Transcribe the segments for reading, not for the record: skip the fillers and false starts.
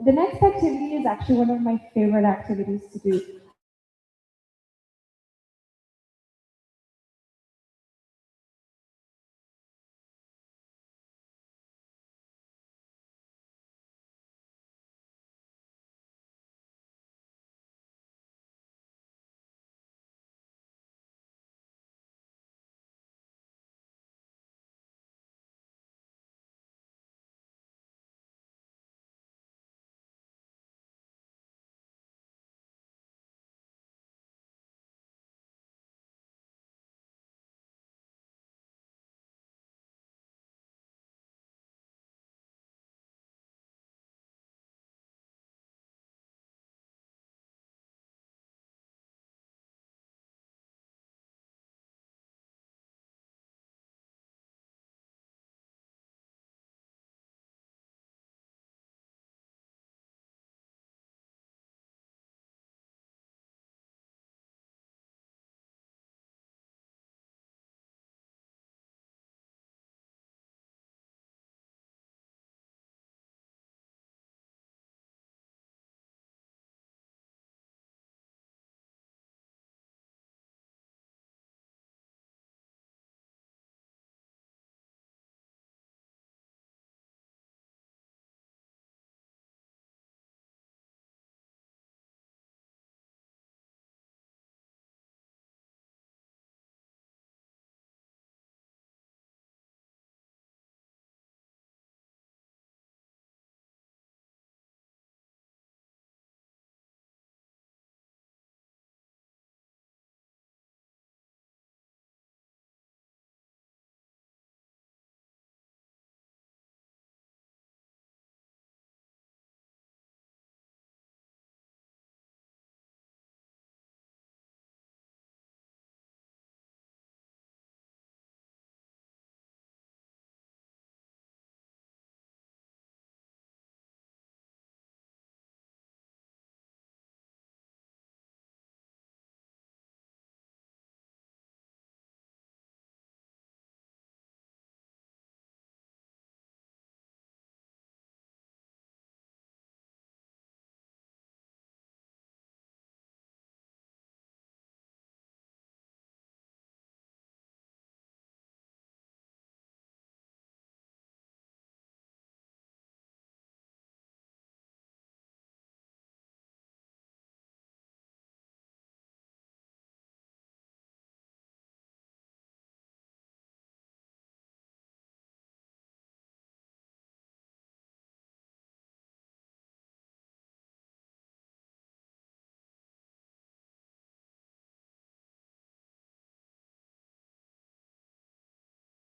the next activity is actually one of my favorite activities to do.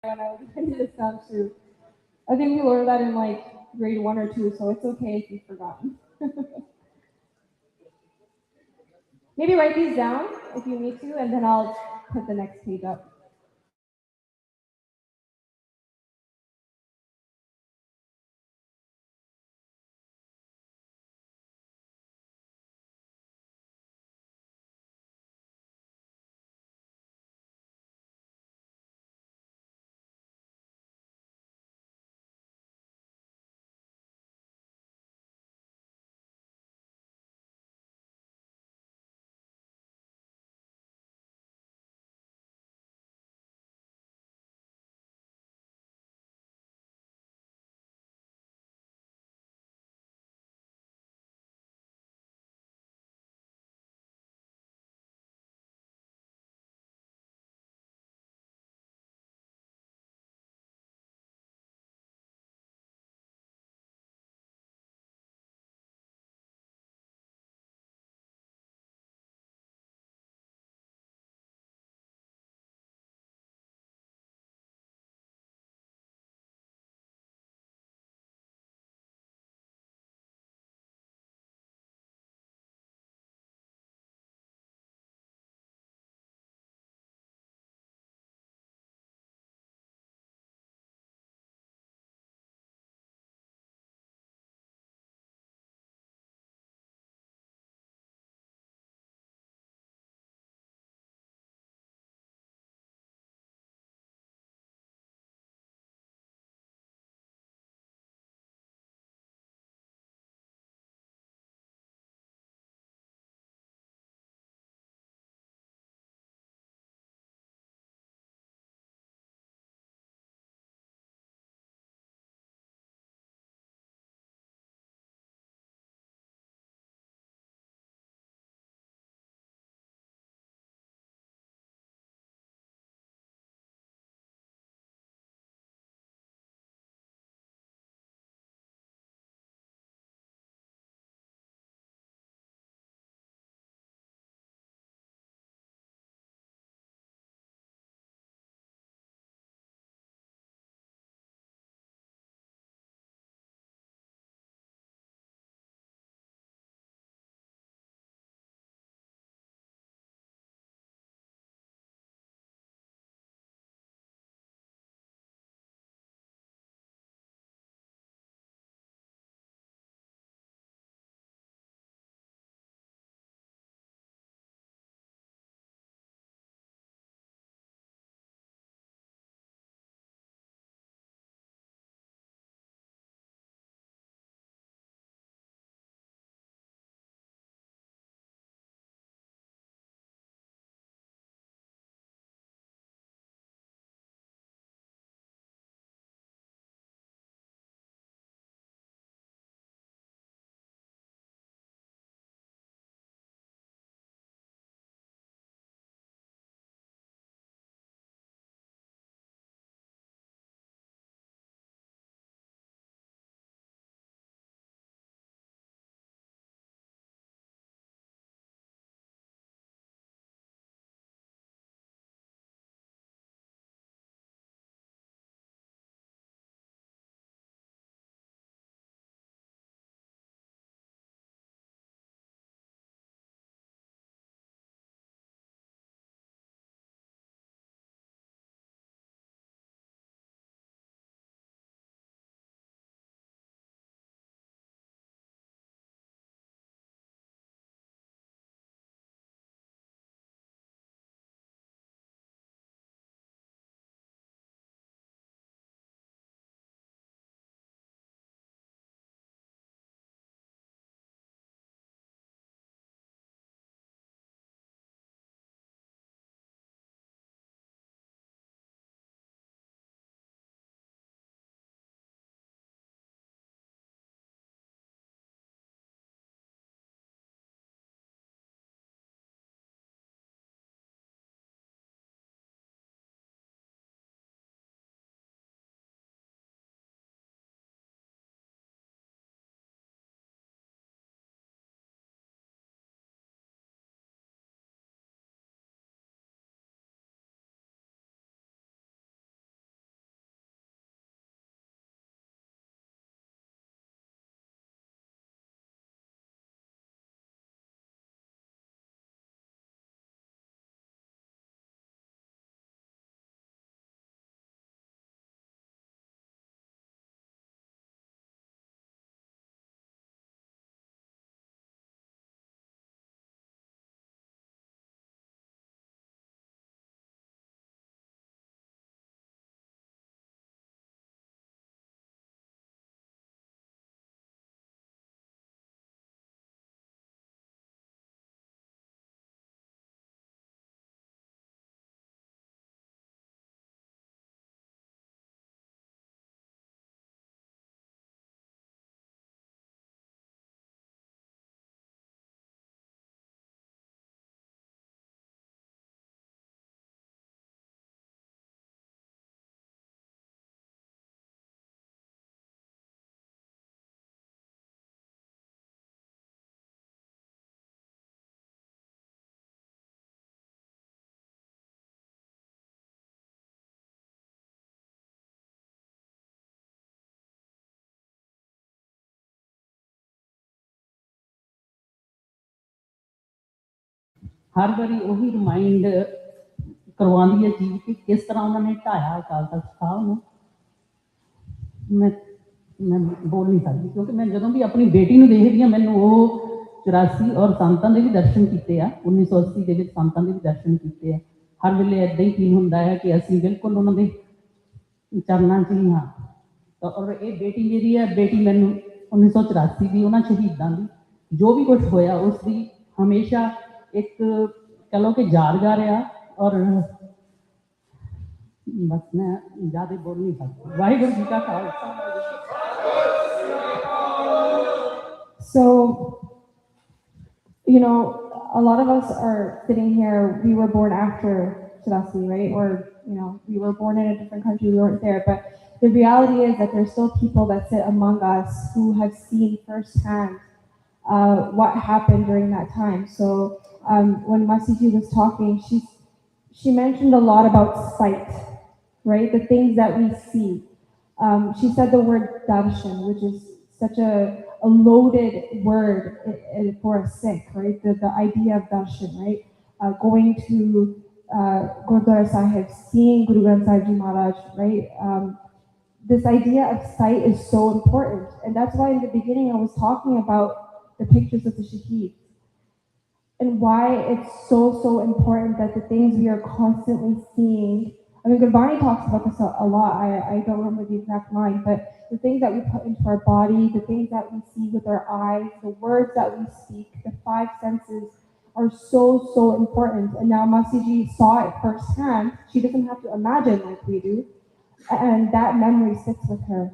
When I was writing this down too. I think we learned that in like grade 1 or 2, so it's okay if you've forgotten. Maybe write these down if you need to, and then I'll put the next page up. हर बारी वही remind करवाती है चीज़ कि किस तरह उन्होंने ढाया अकाल तख्त साहब नूं। मैं बोल नहीं सकती क्योंकि मैं जो भी अपनी बेटी को देखती हाँ मैंने वो 84 और संतां के भी दर्शन किए आ 1980 के संतां के भी दर्शन किए। हर वेले इदा ही फील होंदा है कि असीं बिल्कुल उन्होंने चरणों च ही हाँ। तो और ये बेटी मेरी है, बेटी मैनू 1984 की उन्होंने शहीदों की जो भी कुछ होया उसकी हमेशा एक कह लो कि यादगार आ। और बस मैं ज़्यादा बोल नहीं सकती। वाहिगुरू जी का Khalsa. So, a lot of us are sitting here, we were born after Chirasi, right? Or, we were born in a different country, we weren't there. But the reality is that there's still people that sit among us who have seen firsthand what happened during that time. So when Masiji was talking, she mentioned a lot about sight, right? The things that we see. She said the word darshan, which is such a loaded word for a Sikh, right? The idea of darshan, right? Going to Gurdwara Sahib, seeing Guru Granth Sahib Ji Maharaj, right? This idea of sight is so important. And that's why in the beginning I was talking about the pictures of the Shaheed and why it's so important that the things we are constantly seeing. I mean, Gurbani talks about this a lot. I don't remember the exact line, but the things that we put into our body, the things that we see with our eyes, the words that we speak, the five senses are so important. And now Masiji saw it firsthand. She doesn't have to imagine like we do. And that memory sits with her.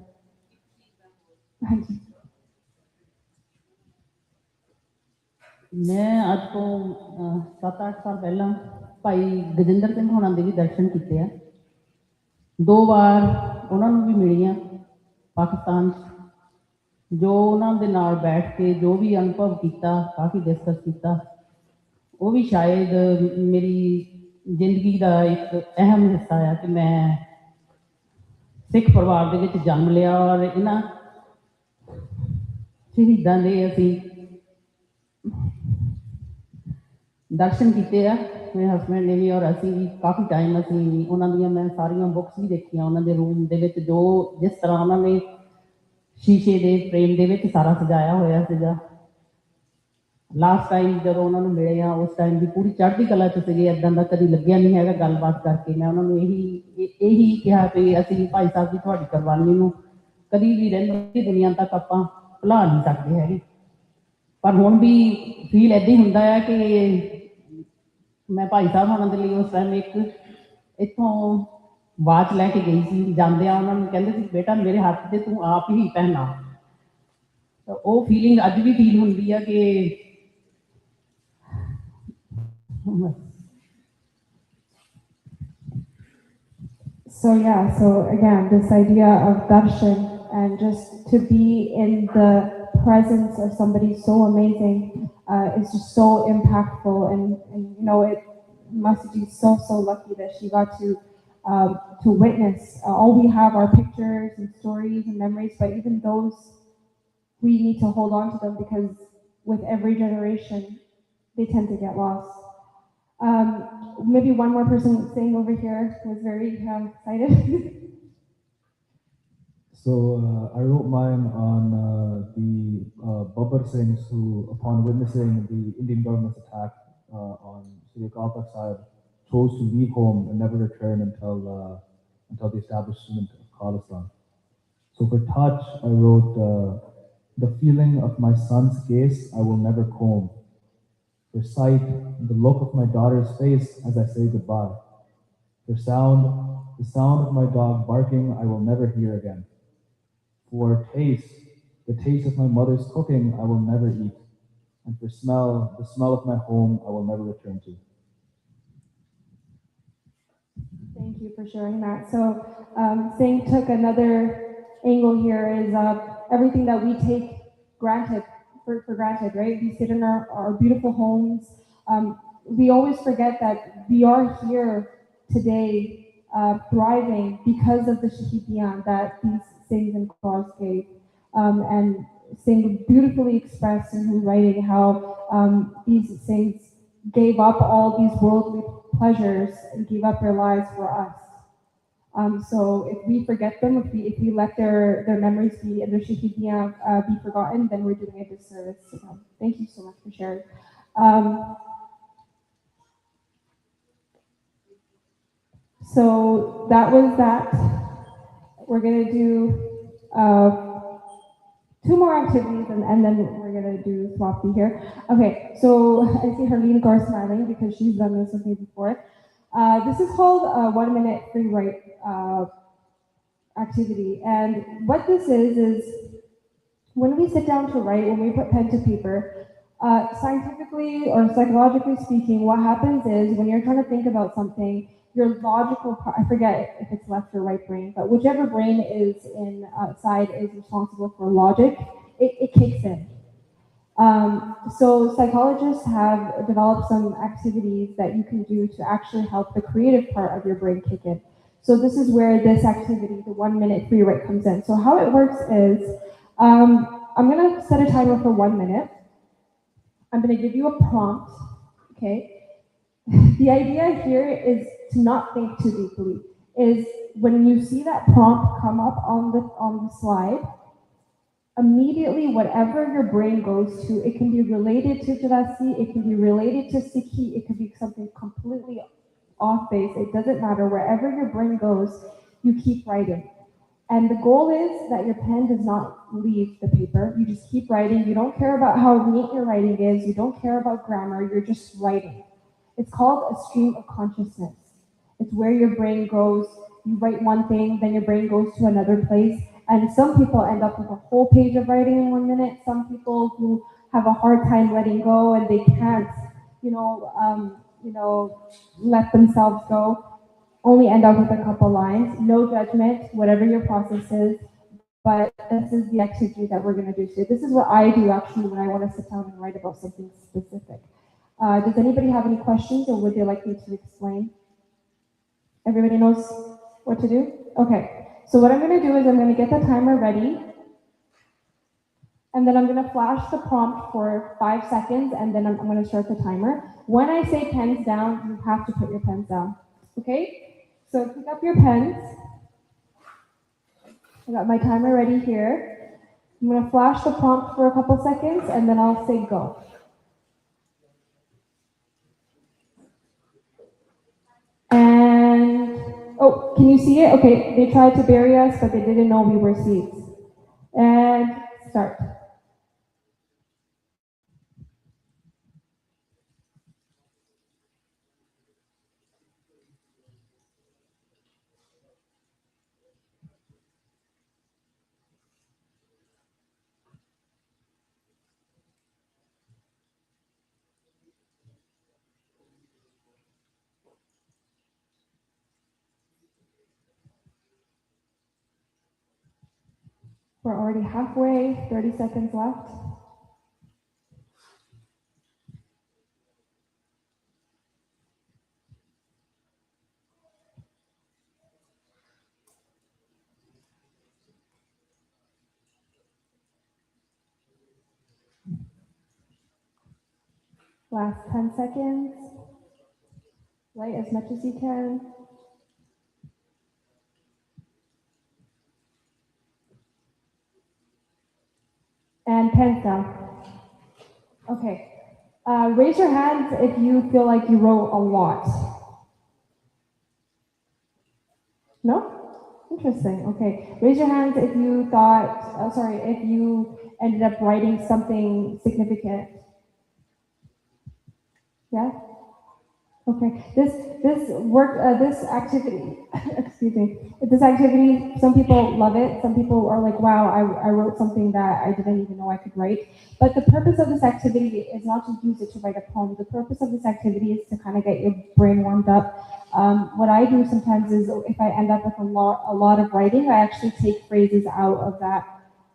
मैं अज तो 7-8 साल पहला भाई गजिंदर सिंह होना के भी दर्शन किए। 2 बार उन्होंने भी मिली पाकिस्तान जो उन्होंने नाल बैठ के जो भी अनुभव किया काफ़ी डिस्कस किया वो भी शायद मेरी जिंदगी का एक अहम हिस्सा है कि मैं सिख परिवार के विच जन्म लिया और इन्हां शहीदां दे असीं दर्शन किए आ मेरे हसबैंड ने भी और असी भी काफ़ी टाइम असी उन्होंने मैं सारिया बुक्स भी देखिया उन्होंने रूम के जो जिस तरह उन्होंने शीशे के फ्रेम के सारा सजाया होया सीगा। लास्ट टाइम जो उन्होंने मिले हाँ उस टाइम भी पूरी चढ़ती कला च थे इदा का कभी लग्या नहीं है गलबात करके। मैं उन्होंने यही कहा भी असी भाई साहब की थोड़ी कुरबानी को कभी भी रही दुनिया तक आप भुला नहीं सकते है। पर हुण भी फील इदा ही होंदा है कि मैं भाई साहब होना के लिए उस टाइम एक इतों वाच लैके गई सी जांदियां उन्होंने कहते थे बेटा मेरे हाथ से तू आप ही पहना। तो वो फीलिंग अज भी फील होंदी है कि So yeah, so again, this idea of darshan and just to be in the presence of somebody so amazing is just so impactful, and it must be so lucky that she got to witness. All we have are pictures and stories and memories, but even those we need to hold on to them because with every generation they tend to get lost. Maybe one more person sitting over here was very excited. So I wrote mine on the Babur Singhs who, upon witnessing the Indian government's attack on Sri Akal Takht Sahib, chose to leave home and never return until the establishment of Khalistan. So for touch, I wrote, the feeling of my son's gaze I will never comb. For sight, the look of my daughter's face as I say goodbye. For sound, the sound of my dog barking I will never hear again. For taste, the taste of my mother's cooking I will never eat. And for smell, the smell of my home I will never return to. Thank you for sharing that. So, Singh took another angle here is everything that we take granted for granted, right? We sit in our beautiful homes. We always forget that we are here today thriving because of the Shahidiyan that these Singhs and Kaurs gave. And Singh beautifully expressed in his writing how these Singhs gave up all these worldly pleasures and gave up their lives for us. So if we forget them, if we let their memories be and their shahidiyan be forgotten, then we're doing a disservice to them. Thank you so much for sharing. Um, so that was that. We're gonna do two more activities and then we're gonna do Swapti here. Okay, so I see Harleen Gaur smiling because she's done this with me before. This is called a 1 minute free write activity. And what this is when we sit down to write, when we put pen to paper, scientifically or psychologically speaking, what happens is when you're trying to think about something, your logical part, I forget if it's left or right brain, but whichever brain is inside is responsible for logic, it kicks in. So psychologists have developed some activities that you can do to actually help the creative part of your brain kick in. So this is where this activity, the 1 minute free write, comes in. So how it works is, I'm gonna set a timer for 1 minute. I'm gonna give you a prompt, okay? The idea here is to not think too deeply. Is when you see that prompt come up on the slide, immediately whatever your brain goes to, it can be related to Jadasi, it can be related to Sikhi, it could be something completely off base, it doesn't matter. Wherever your brain goes, you keep writing. And the goal is that your pen does not leave the paper. You just keep writing. You don't care about how neat your writing is. You don't care about grammar. You're just writing. It's called a stream of consciousness. It's where your brain goes. You write one thing, then your brain goes to another place. And some people end up with a whole page of writing in 1 minute. Some people who have a hard time letting go and they can't, let themselves go, only end up with a couple lines. No judgment, whatever your process is. But this is the activity that we're going to do today. This is what I do actually when I want to sit down and write about something specific. Does anybody have any questions or would they like me to explain? Everybody knows what to do? Okay. So what I'm going to do is I'm going to get the timer ready. And then I'm going to flash the prompt for 5 seconds and then I'm going to start the timer. When I say pens down, you have to put your pens down. Okay? So pick up your pens. I got my timer ready here. I'm going to flash the prompt for a couple seconds and then I'll say go. And, oh, can you see it? Okay, they tried to bury us, but they didn't know we were seeds. And start. We're already halfway, 30 seconds left. Last 10 seconds. Write as much as you can. And pens down. Okay. Raise your hands if you feel like you wrote a lot. No? Interesting. Okay. Raise your hands if you thought, if you ended up writing something significant. Yeah? Okay. This activity, excuse me, this activity, some people love it. Some people are like, wow, I wrote something that I didn't even know I could write. But the purpose of this activity is not to use it to write a poem. The purpose of this activity is to kind of get your brain warmed up. What I do sometimes is if I end up with a lot of writing, I actually take phrases out of that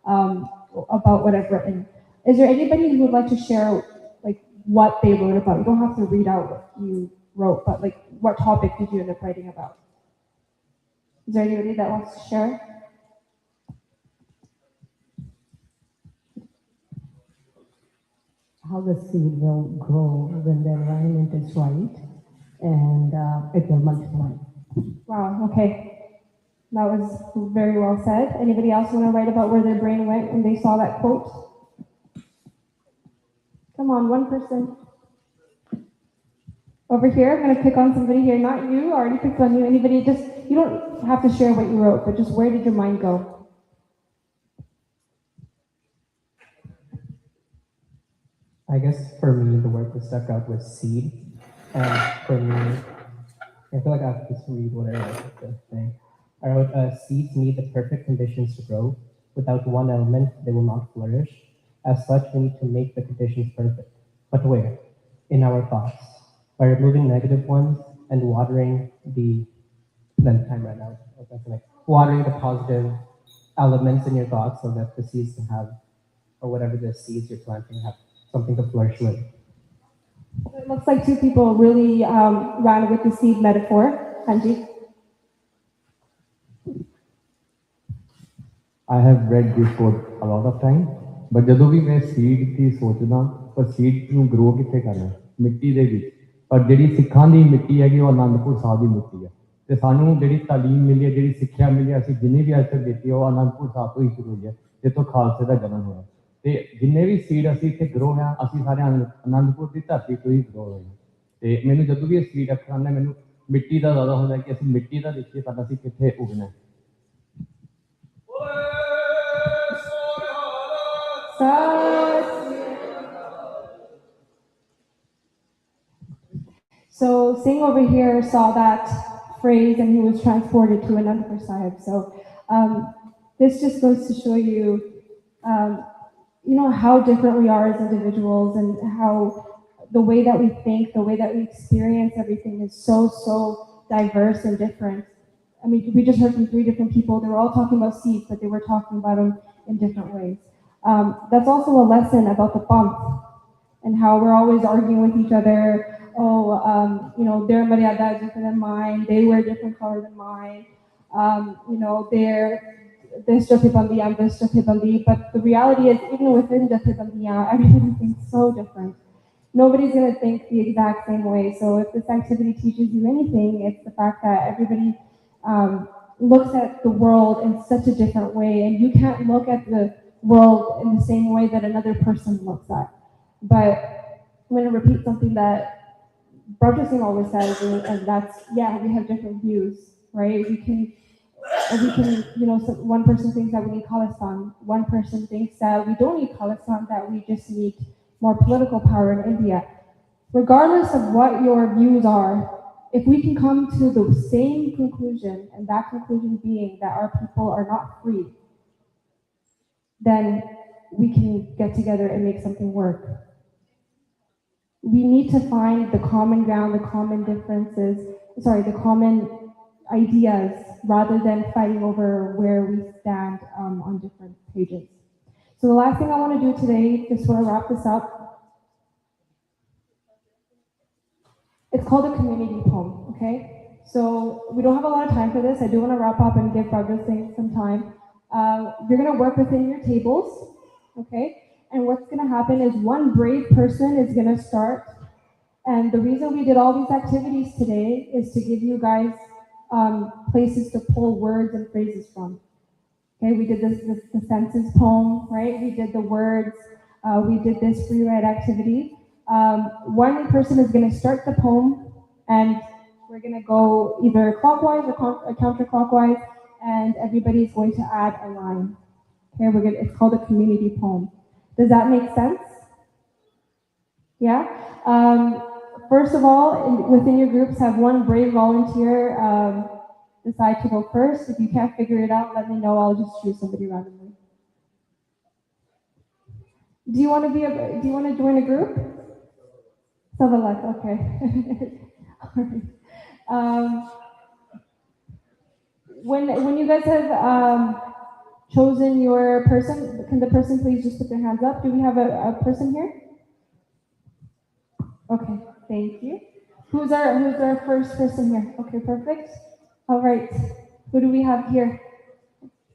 about what I've written. Is there anybody who would like to share like what they wrote about? You don't have to read out what you wrote, but like what topic did you end up writing about? Is there anybody that wants to share? how the seed will grow when the environment is right, and it will multiply. Wow, okay. That was very well said. Anybody else want to write about where their brain went when they saw that quote? Come on, one person. Over here, I'm going to pick on somebody here. Not you, I already picked on you. Anybody, just, you don't have to share what you wrote, but just where did your mind go? I guess for me, the word that stuck out was seed. And for me, I feel like I have to just read what I wrote at the thing. I wrote, seeds need the perfect conditions to grow. Without one element, they will not flourish. As such, we need to make the conditions perfect. But where? In our thoughts. By removing negative ones and watering then time ran out. Okay, so like watering the positive elements in your thoughts so that the seeds can have, or whatever the seeds you're planting have something to flourish with. It looks like two people really ran with the seed metaphor. Hanji? I have read this quote a lot of time, but ਜਦੋਂ ਵੀ ਮੈਂ seed ਦੀ ਸੋਚਦਾ ਪਰ seed ਨੂੰ grow ਕਿੱਥੇ ਕਰਨਾ ਮਿੱਟੀ ਦੇ ਵਿੱਚ ਪਰ ਜਿਹੜੀ ਸਿੱਖਾਂ ਦੀ ਮਿੱਟੀ ਹੈਗੀ ਉਹ ਆਨੰਦਪੁਰ ਸਾਹਿਬ ਦੀ ਮਿੱਟੀ ਹੈ ਤੇ ਸਾਨੂੰ ਜਿਹੜੀ ਤਾਲੀਮ ਮਿਲੀ ਹੈ ਜਿਹੜੀ ਸਿੱਖਿਆ ਮਿਲੀ ਹੈ ਅਸੀਂ ਜਿੰਨੀ ਵੀ ਅੱਜ ਤੱਕ ਦਿੱਤੀ ਹੈ ਉਹ ਆਨੰਦਪੁਰ ਸਾਹਿਬ ਤੋਂ ਹੀ ਸ਼ੁਰੂ ਹੋਈ ਹੈ ਜਿੱਥੋਂ ਖਾਲਸੇ ਦਾ ਜਨਮ ਹੋਇਆ ਤੇ ਜਿੰਨੇ ਵੀ ਸੀਡ ਅਸੀਂ ਇੱਥੇ ਗਰੋ ਹੋਇਆ ਅਸੀਂ ਸਾਰੇ ਆਨੰਦਪੁਰ ਦੀ ਧਰਤੀ ਤੋਂ ਹੀ ਗਰੋ ਹੋਏ ਹਾਂ ਤੇ ਮੈਨੂੰ ਜਦੋਂ ਵੀ ਇਹ ਸੀਡ ਅੱਖਾਂ ਆਉਂਦਾ ਮੈਨੂੰ ਮਿੱਟੀ ਦਾ ਜ਼ਿਆਦਾ ਹੁੰਦਾ ਕਿ ਅਸੀਂ ਮਿੱਟੀ ਦਾ ਦੇਖੀਏ ਤਾਂ ਅਸੀਂ ਕਿੱਥੇ ਉੱਗਣਾ So Singh over here saw that phrase and he was transported to Anandapur Sahib. So this just goes to show you, how different we are as individuals and how the way that we think, the way that we experience everything is so diverse and different. I mean, we just heard from 3 different people. They were all talking about seeds, but they were talking about them in different ways. That's also a lesson about the bump and how we're always arguing with each other. Their mariada is different than mine. They wear different color than mine. They're this Jathibandi, I'm this Jathibandi. But the reality is, even within Jathibandi, everybody thinks so different. Nobody's going to think the exact same way. So if this activity teaches you anything, it's the fact that everybody looks at the world in such a different way, and you can't look at the world in the same way that another person looks at. But I'm going to repeat something that Brother Singh always says, and that's, we have different views, right? We can, one person thinks that we need Khalistan. One person thinks that we don't need Khalistan, that we just need more political power in India. Regardless of what your views are, if we can come to the same conclusion, and that conclusion being that our people are not free, then we can get together and make something work. We need to find the common ground, the common ideas, rather than fighting over where we stand on different pages. So the last thing I want to do today, just want to wrap this up, it's called a community poem, okay? So we don't have a lot of time for this. I do want to wrap up and give Brother Singh some time. You're going to work within your tables, okay? And what's going to happen is one brave person is going to start. And the reason we did all these activities today is to give you guys places to pull words and phrases from. Okay, we did the census poem, right? We did the words. We did this free write activity. One person is going to start the poem, and we're going to go either clockwise or counterclockwise, and everybody is going to add a line. Okay, it's called a community poem. Does that make sense? Yeah? First of all, within your groups, have one brave volunteer decide to go first. If you can't figure it out, let me know. I'll just choose somebody randomly. Do you want to join a group? Savalak, okay. When you guys have chosen your person, can the person please just put their hands up? Do we have a person here? Okay, thank you. Who's our first person here? Okay, perfect. All right, who do we have here?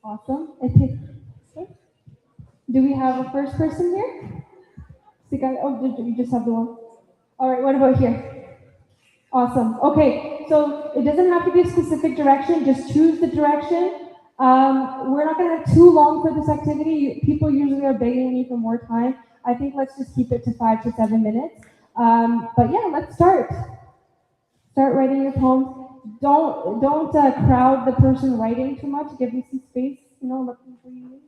Awesome. Okay. Do we have a first person here? You just have the one? All right, what about here? Awesome. Okay, so it doesn't have to be a specific direction, just choose the direction. We're not going to have too long for this activity. People usually are begging me for more time. I think let's just keep it to 5 to 7 minutes. But yeah, let's start. Start writing your poems. Don't crowd the person writing too much. Give them some space. Looking for you.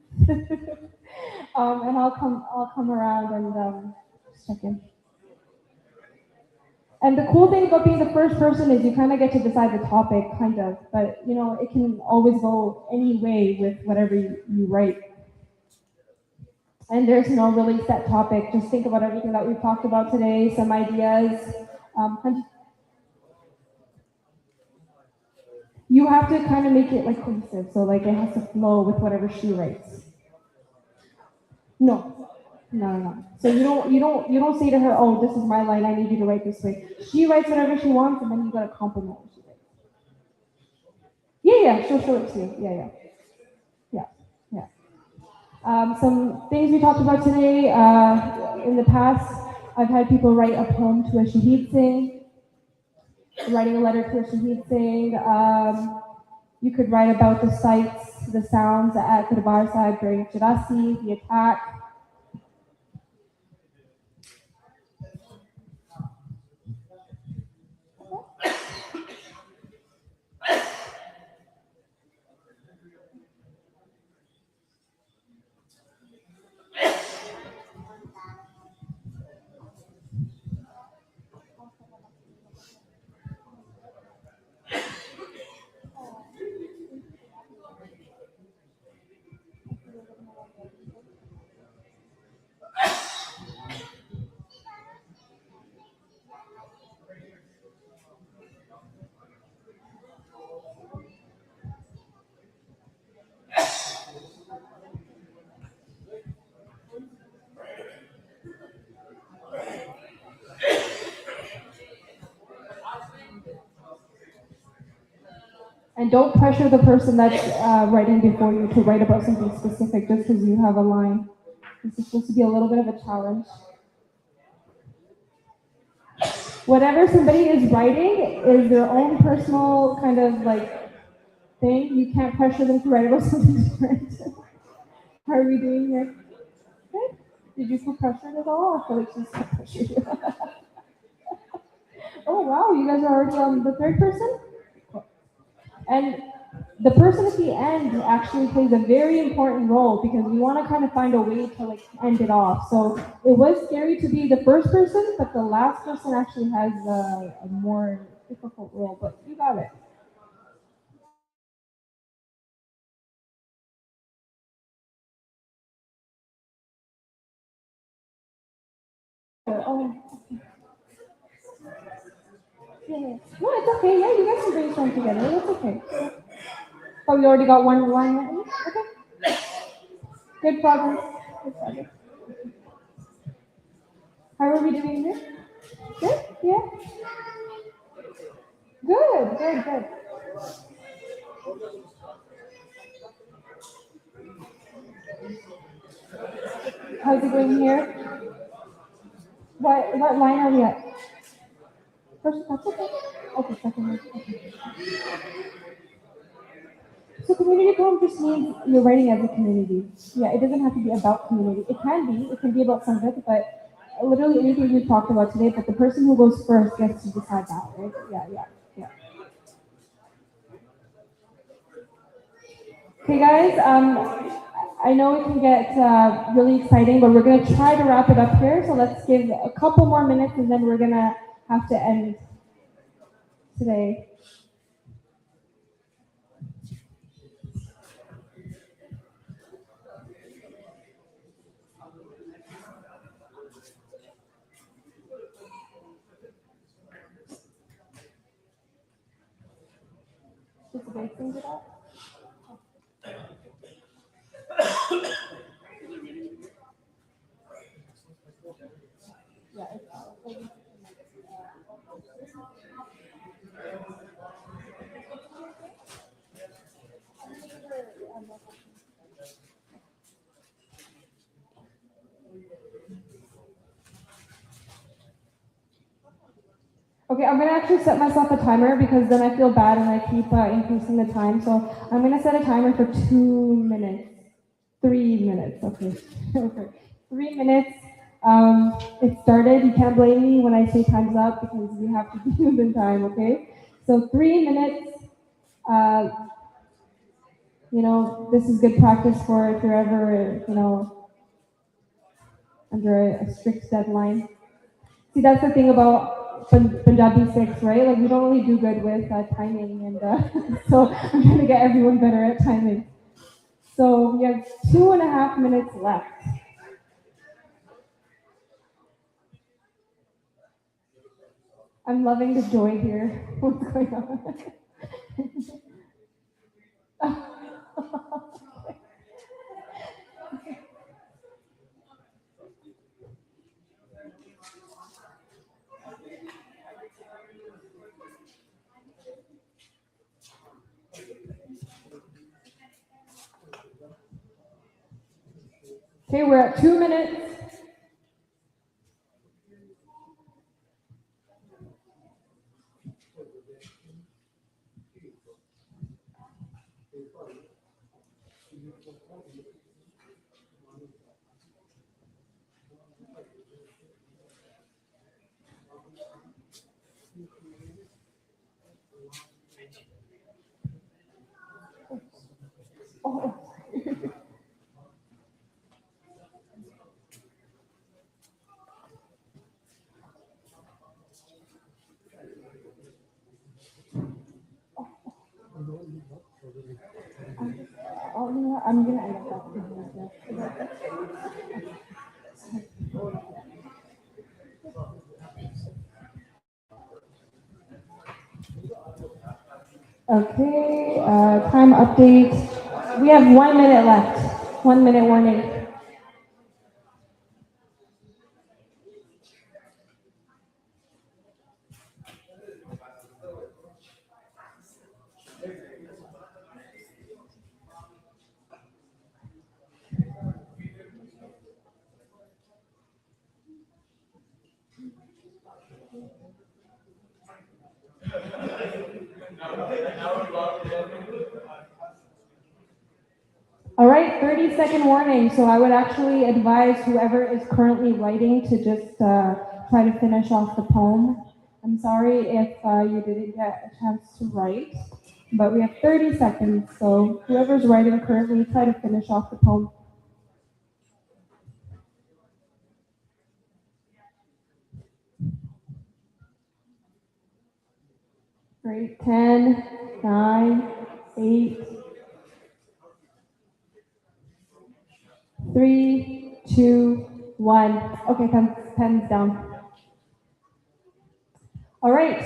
And I'll come around and just check in. And the cool thing about being the first person is you kind of get to decide the topic, kind of. But it can always go any way with whatever you write. And there's no really set topic. Just think about everything that we've talked about today, some ideas. You have to kind of make it like cohesive, so like it has to flow with whatever she writes. No. So you don't say to her, "Oh, this is my line. I need you to write this way." She writes whatever she wants, and then you gotta compliment what she writes. Yeah. She'll show it to you. Yeah. Some things we talked about today. In the past, I've had people write a poem to a Shaheed Singh, writing a letter to a Shaheed Singh. You could write about the sights, the sounds at Darbar Sahib during Chirasi, the attack. And don't pressure the person that's writing before you to write about something specific just because you have a line. This is supposed to be a little bit of a challenge. Whatever somebody is writing is their own personal kind of like thing. You can't pressure them to write about something different. How are we doing here? Good. Did you feel pressured at all? I feel like she's pressured. Oh wow, you guys are already on the third person? And the person at the end actually plays a very important role because we want to kind of find a way to like end it off. So it was scary to be the first person, but the last person actually has a more difficult role. But you got it. Oh, yeah. No, it's okay. Yeah, you guys can brainstorm together. It's okay. Oh, you already got one line. Okay. Good progress. Good progress. How are we doing here? Good? Yeah? Good. How's it going here? What line are we at? First, that's okay. Okay, second one. Okay. So community poem just means you're writing as a community. Yeah, it doesn't have to be about community. It can be. It can be about some of it, but literally anything we've talked about today. But the person who goes first gets to decide that, right? Yeah. Okay, guys. I know it can get really exciting, but we're gonna try to wrap it up here. So let's give a couple more minutes, and then we're gonna have to end today. Just a big thing to that. Yeah. Okay, I'm gonna actually set myself a timer because then I feel bad and I keep increasing the time. So I'm gonna set a timer for 2 minutes. 3 minutes, okay. Okay. 3 minutes. It started. You can't blame me when I say time's up because we have to be within time, okay? So 3 minutes. Uh, this is good practice for if you're ever, under a strict deadline. See, that's the thing about Punjabi Sikhs, right? Like, we don't really do good with timing, and so I'm trying to get everyone better at timing. So we have 2.5 minutes left. I'm loving the joy here. What's going on? Okay, we're at 2 minutes. Oh. Oh, you know what? I'm gonna end up Okay, time update. We have 1 minute left. 1 minute warning. All right, 30-second warning. So I would actually advise whoever is currently writing to just try to finish off the poem. I'm sorry if you didn't get a chance to write, but we have 30 seconds. So whoever's writing currently, try to finish off the poem. Great. 10, 9, 8, 3, 2, 1. Okay, pen's down. All right.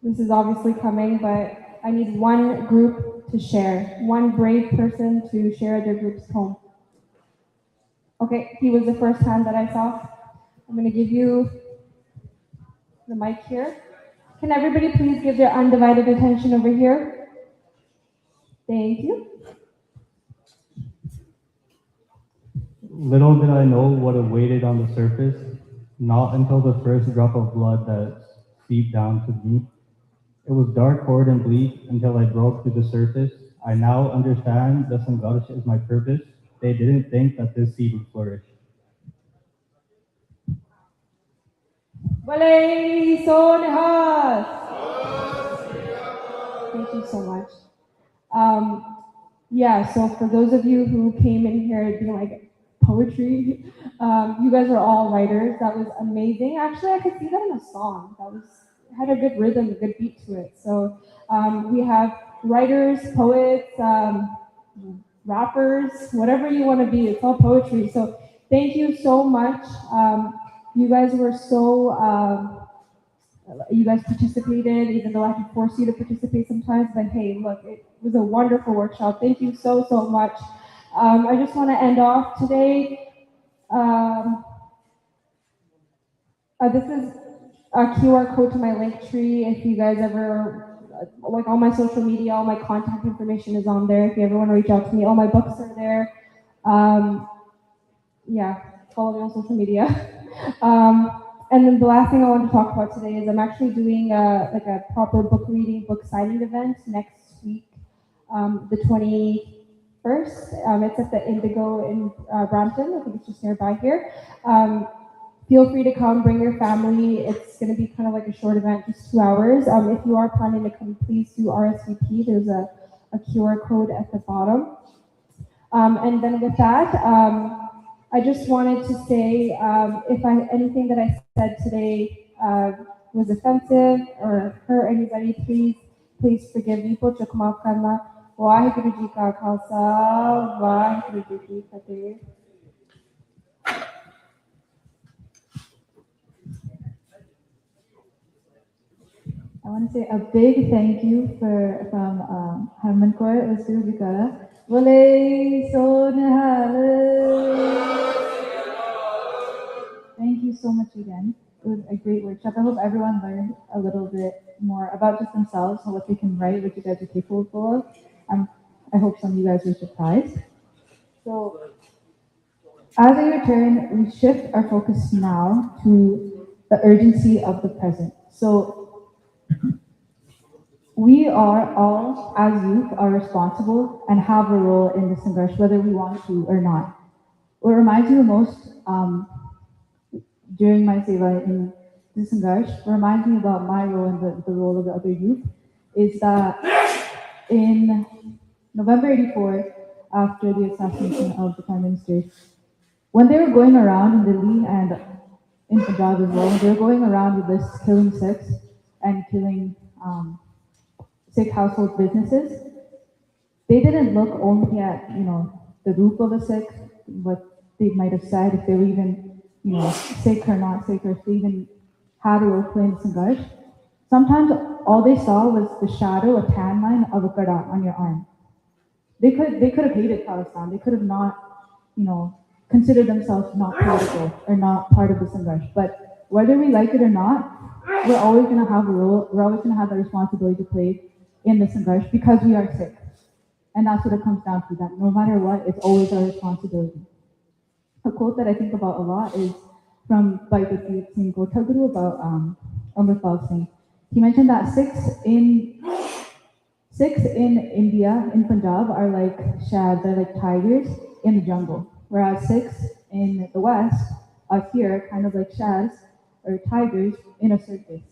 This is obviously coming, but I need one group to share. One brave person to share their group's poem. Okay, he was the first hand that I saw. I'm going to give you the mic here. Can everybody please give their undivided attention over here? Thank you. Little did I know what awaited on the surface, not until the first drop of blood that seeped down to me. It was dark, horrid, and bleak until I broke through the surface. I now understand that Sangharsh is my purpose. They didn't think that this seed would flourish. Balai Sonhas. Thank you so much. Yeah, so for those of you who came in here being like poetry, you guys are all writers. That was amazing. Actually, I could see that in a song. Had a good rhythm, a good beat to it. So we have writers, poets, rappers, whatever you want to be. It's all poetry. So thank you so much. You guys were so. You guys participated, even though I had to force you to participate sometimes. But hey, look, it was a wonderful workshop. Thank you so much. I just want to end off today. This is a QR code to my link tree. If you guys ever, like all my social media, all my contact information is on there. If you ever want to reach out to me, all my books are there. Yeah, follow me on social media. And then the last thing I want to talk about today is I'm actually doing like a proper book reading, book signing event next week, the 21st. It's at the Indigo in Brampton. I think it's just nearby here. Feel free to come, bring your family. It's going to be kind of like a short event, just 2 hours. If you are planning to come, please do RSVP. There's a QR code at the bottom. And then with that, I just wanted to say if anything that I said today was offensive or hurt anybody, please forgive me. Puchak maaf karna. Waheguru Ji Ka Khalsa, Waheguru Ji Ki Fateh. I want to say a big thank you from Harman Kaur Usguru Bikara. Bole so nihal. Thank you so much again. It was a great workshop. I hope everyone learned a little bit more about just themselves and what they can write, what you guys are capable of. I hope some of you guys were surprised. So, as I return, we shift our focus now to the urgency of the present. So, we are all, as youth, are responsible and have a role in this Sangharsh, whether we want to or not. What reminds me the most during my seva in this Sangharsh, reminds me about my role and the role of the other youth, is that in November 84, after the assassination of the Prime Minister, when they were going around in Delhi and in Punjab as well, they were going around with lists killing Sikhs and killing Sikh household businesses, they didn't look only at, the root of a Sikh, what they might have said, if they were even, Sikh or not Sikh, or if they even had a role play in Sangharsh. Sometimes all they saw was the shadow, a tan line of a kada on your arm. They could have hated Palestine. They could have not, considered themselves not political or not part of the Sangharsh. But whether we like it or not, we're always going to have a role. We're always going to have a responsibility to play in the Sangharsh because we are Sikh. And that's what it comes down to, that no matter what, it's always our responsibility. A quote that I think about a lot is from Bhai Singh Gotaguru about Amritpal Singh. He mentioned that Sikhs in India, in Punjab, are like shads, they're like tigers in the jungle. Whereas Sikhs in the West, us here, are kind of like shads or tigers in a circus.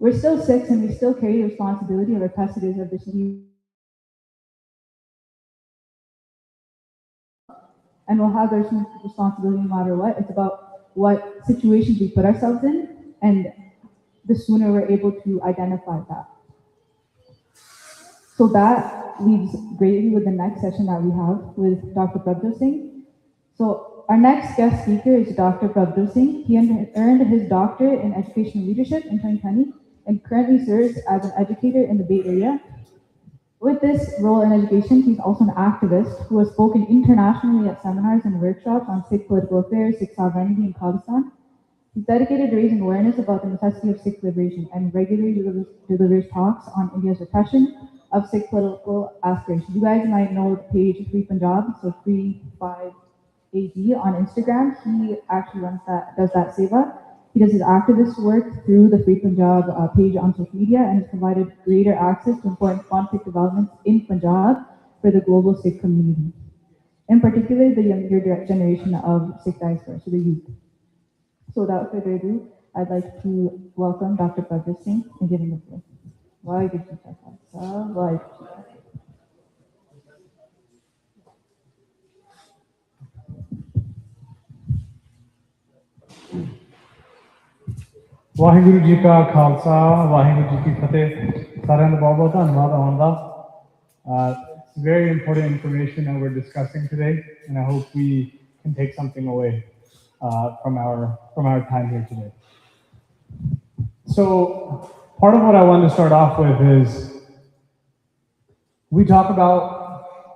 We're still Sikhs and we still carry the responsibility of our custodians of this new. And we'll have the responsibility no matter what. It's about what situations we put ourselves in, and the sooner we're able to identify that. So that leads greatly with the next session that we have with Dr. Prabhdev Singh. So our next guest speaker is Dr. Prabhdev Singh. He earned his doctorate in educational leadership in 2020 and currently serves as an educator in the Bay Area. With this role in education, he's also an activist who has spoken internationally at seminars and workshops on Sikh political affairs, Sikh sovereignty, and Khalistan. He's dedicated to raising awareness about the necessity of Sikh liberation and regularly delivers talks on India's repression of Sikh political aspirations. You guys might know the page Free Punjab, so Free 5 AD on Instagram. He actually does that seva. He does his activist work through the Free Punjab page on social media and has provided greater access to important conflict developments in Punjab for the global Sikh community, in particular the younger generation of Sikh diaspora, so the youth. So without further ado, I'd like to welcome Dr. Prabhdev Singh and give him the floor. Waheguru Ji Ka Khalsa, Waheguru Ji Ki Fateh. Waheguru ji ਕਾ ਖਾਲਸਾ ਵਾਹਿਗੁਰੂ ਜੀ ਕੀ ਫਤਿਹ ਸਾਰਿਆਂ ਦਾ ਬਹੁਤ ਬਹੁਤ ਧੰਨਵਾਦ ਆਉਣ ਦਾ It's very important information that we're discussing today and I hope we can take something away from our time here today. So part of what I want to start off with is we talk about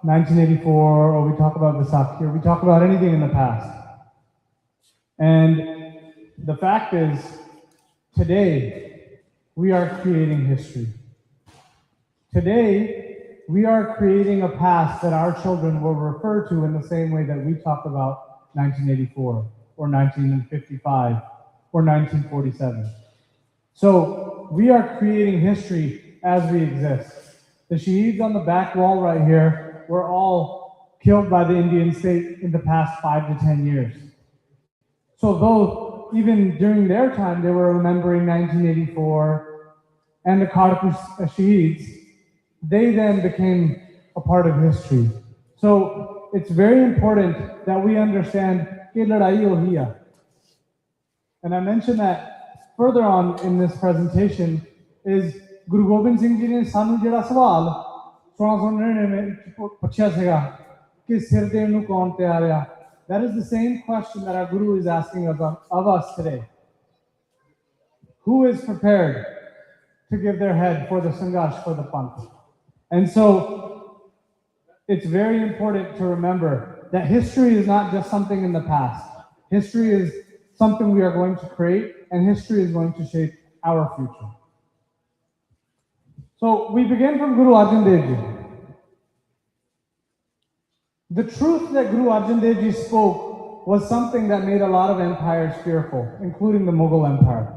1984 or we talk about Vaisakhi or we talk about anything in the past, and the fact is today, we are creating history. Today, we are creating a past that our children will refer to in the same way that we talk about 1984 or 1955 or 1947. So we are creating history as we exist. The Shaheeds on the back wall right here were all killed by the Indian state in the past 5 to 10 years. So though even during their time they were remembering 1984 and the Kharagpur Shaheeds, they then became a part of history. So it's very important that we understand कि लड़ाई वही है. And I mentioned that further on in this presentation is Guru Gobind Singh Ji ne sanu jehड़ा सवाल 1699 में पूछा सीगा कि सिर देण नूं कौन तैयार आ. That is the same question that our Guru is asking of us today. Who is prepared to give their head for the Sangharsh for the Panth? And so it's very important to remember that history is not just something in the past. History is something we are going to create, and history is going to shape our future. So we begin from Guru Arjan Dev Ji. The truth that Guru Arjan Dev Ji spoke was something that made a lot of empires fearful, including the Mughal Empire.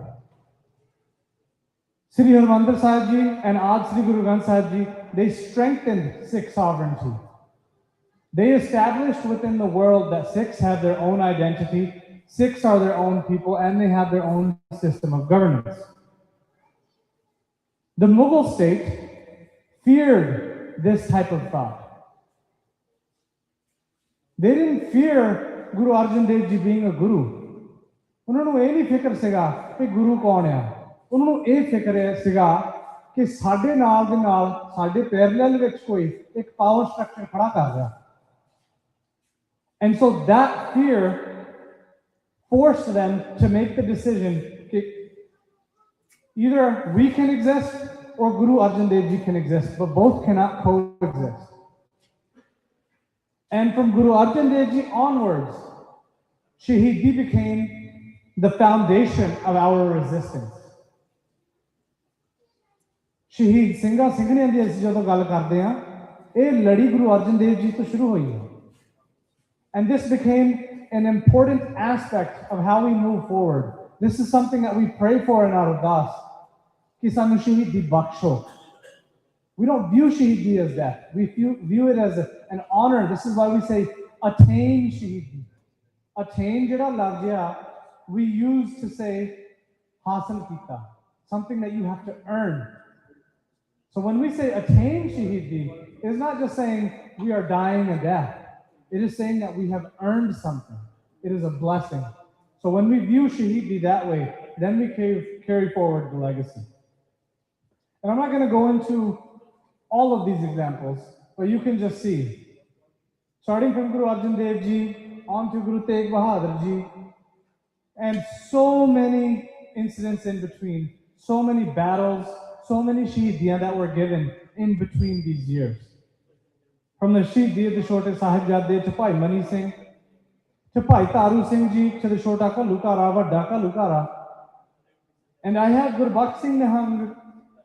Sri Harmandir Sahib Ji and Aaj Sri Guru Granth Sahib Ji, they strengthened Sikh sovereignty. They established within the world that Sikhs have their own identity, Sikhs are their own people, and they have their own system of governance. The Mughal state feared this type of thought. They didn't fear Guru Arjan Dev Ji being a guru. उन्होंने ये नहीं फिक्र सीगा कि गुरु कौन है. उन्होंने ये फिक्र सीगा कि साडे नाल दे नाल साडे पैरेलल विच कोई एक पावर स्ट्रक्चर खड़ा कर रहा. And so that fear forced them to make the decision that either we can exist or Guru Arjan Dev Ji can exist, but both cannot coexist. And from Guru Arjan Dev Ji onwards, Shahidi became the foundation of our resistance. Shaheed Singha Singhaniyan di assi jadon gall karde ha, eh ladi Guru Arjan Dev Ji to shuru hoyi hai. And this became an important aspect of how we move forward. This is something that we pray for in our Ardas, ki sanu Shahidi baksho. We don't view Shahidi as death. We view it as an honor. This is why we say attain Shahidi. Attain jehda lafz we use to say hasil kita, something that you have to earn. So when we say attain Shahidi, it's not just saying we are dying a death. It is saying that we have earned something. It is a blessing. So when we view Shahidi that way, then we carry forward the legacy. And I'm not going to go into all of these examples, but you can just see. Starting from Guru Arjan Dev Ji, on to Guru Tegh Bahadur Ji, and so many incidents in between, so many battles, so many Shahidiyan that were given in between these years. From the Shaheed the Chote Sahibzade to Bhai Mani Singh, to Bhai Taru Singh Ji, to the Chota Kalukara, Vadda Kalukara. And I have Gurbakh Singh Nihang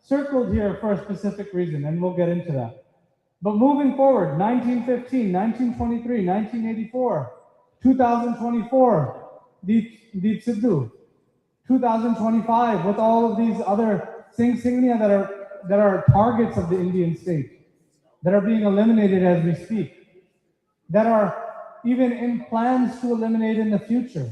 circled here for a specific reason, and we'll get into that. But moving forward, 1915, 1923, 1984, 2024, Deep Sidhu, 2025, with all of these other Singh Singhania that are targets of the Indian state, that are being eliminated as we speak, that are even in plans to eliminate in the future.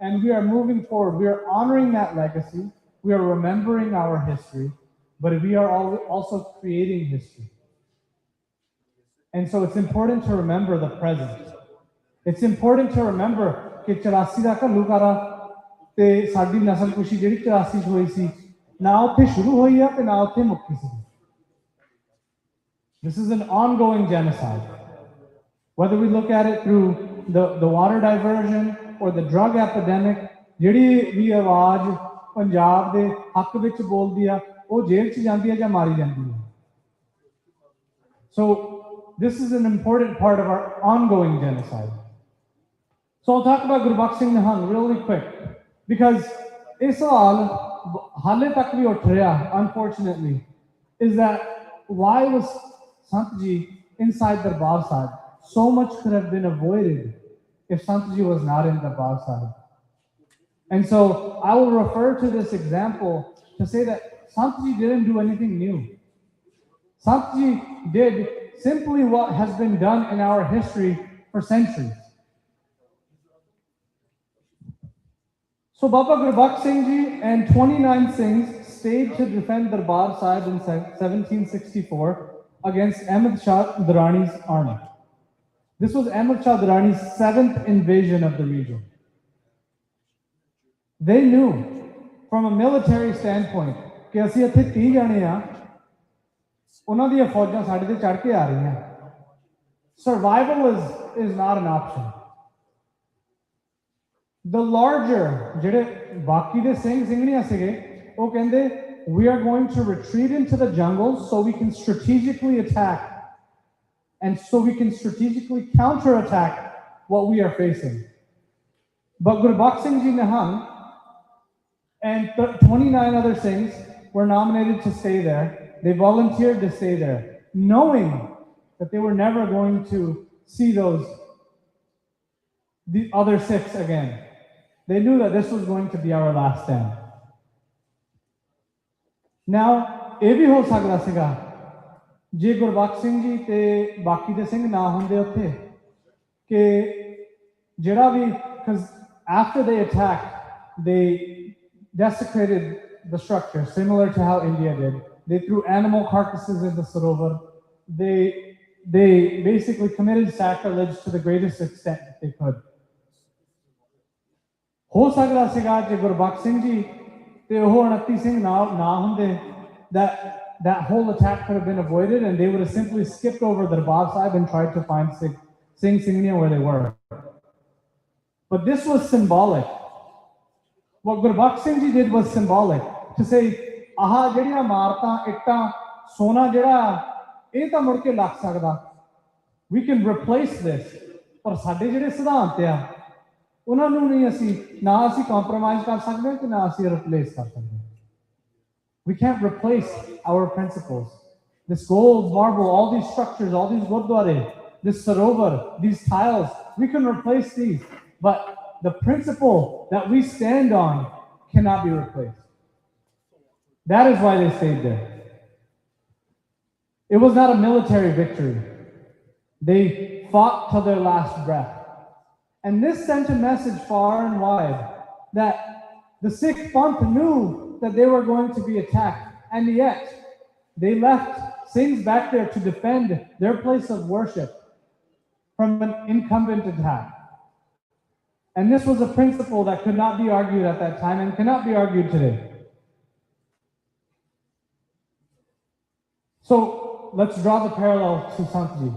And we are moving forward. We are honoring that legacy. We are remembering our history, but we are also creating history. And so it's important to remember the present. It's important to remember that 84 ਦਾ ਘੱਲੂਘਾਰਾ ਤੇ ਸਾਡੀ ਨਸਲ ਕੁਸ਼ੀ ਜਿਹੜੀ 84 ਚ ਹੋਈ ਸੀ, ਨਾ ਉੱਥੇ ਸ਼ੁਰੂ ਹੋਈ ਆ ਤੇ ਨਾ ਉੱਥੇ ਮੁੱਕੀ ਸੀ. This is an ongoing genocide. Whether we look at it through the water diversion or the drug epidemic, ਜਿਹੜੀ ਵੀ ਆਵਾਜ਼ ਪੰਜਾਬ ਦੇ ਹੱਕ ਵਿੱਚ ਬੋਲਦੀ ਆ, ਉਹ ਜੇਲ੍ਹ 'ਚ ਜਾਂਦੀ ਆ ਜਾਂ ਮਾਰੀ ਜਾਂਦੀ ਆ. So this is an important part of our ongoing genocide. So I'll talk about Gurbakh Singh Nihang really quick, because this sawal hale tak bhi uth raha, unfortunately, is that why was Sant Ji inside Darbar Sahib? So much could have been avoided if Sant Ji was not in Darbar Sahib. And so I will refer to this example to say that Sant Ji didn't do anything new. Sant Ji did simply what has been done in our history for centuries. So Baba Gurbakh Singh Ji and 29 Singhs stayed to defend Darbar Sahib in 1764 against Ahmad Shah Durrani's army. This was Ahmad Shah Durrani's 7th invasion of the region. They knew from a military standpoint कि ਅਸੀਂ ਇੱਥੇ 30 ਜਾਣੇ ਆ ਉਹਨਾਂ ਦੀਆਂ ਫੌਜਾਂ ਸਾਡੇ ਤੇ ਚੜ ਕੇ ਆ ਰਹੀਆਂ. Survival is not an option. The larger ਜਿਹੜੇ ਬਾਕੀ ਦੇ ਸਿੰਘ ਸਿੰਘਣੀਆਂ ਸੀਗੇ ਉਹ ਕਹਿੰਦੇ we are going to retreat into the jungles so we can strategically attack and so we can strategically counterattack what we are facing. But Gurbakh Singh Ji Nahang and 29 other Singhs were nominated to stay there. They volunteered to stay there, knowing that they were never going to see the other 6 again. They knew that this was going to be our last stand. Now, ਇਹ ਵੀ ਹੋ ਸਕਦਾ ਸੀਗਾ ਜੇ ਗੁਰਬਖਸ਼ ਸਿੰਘ ਜੀ ਤੇ ਬਾਕੀ ਦੇ ਸਿੰਘ ਨਾ ਹੁੰਦੇ ਉੱਥੇ ਕਿ ਜਿਹੜਾ ਵੀ because after they attacked they desecrated the structure similar to how India did. They threw animal carcasses in the Sarovar. They basically committed sacrilege to the greatest extent that they could. ਹੋ ਸਕਦਾ ਸੀਗਾ ਜੇ ਗੁਰਬਖਸ਼ ਸਿੰਘ ਜੀ ਤੇ ਉਹ 29 ਸਿੰਘ ਨਾ ਹੁੰਦੇ that whole attack could have been avoided and they would have simply skipped over the Darbar Sahib and tried to find Singh Singhania where they were. But this was symbolic. What Gurbakh Singh Ji did was symbolic to say ਆਹ ਜਿਹੜੀਆਂ ਇਮਾਰਤਾਂ ਇੱਟਾਂ ਸੋਨਾ ਜਿਹੜਾ ਇਹ ਤਾਂ ਮੁੜ ਕੇ ਲੱਗ ਸਕਦਾ. We can replace this. ਪਰ ਸਾਡੇ ਜਿਹੜੇ ਸਿਧਾਂਤ ਆ ਉਹਨਾਂ ਨੂੰ ਨਹੀਂ ਅਸੀਂ ਨਾ ਅਸੀਂ ਕੰਪਰੋਮਾਈਜ਼ ਕਰ ਸਕਦੇ ਤੇ ਨਾ ਅਸੀਂ ਰਿਪਲੇਸ ਕਰ ਸਕਦੇ. We can't replace our principles. This gold, marble, all these structures, all these gurdware, this sarovar, these tiles, we can replace these. But the principle that we stand on cannot be replaced. That is why they stayed there. It was not a military victory. They fought till their last breath. And this sent a message far and wide that the Sikh Panth knew that they were going to be attacked, and yet they left Singhs back there to defend their place of worship from an incumbent attack. And this was a principle that could not be argued at that time and cannot be argued today. So let's draw the parallel to Sant Ji.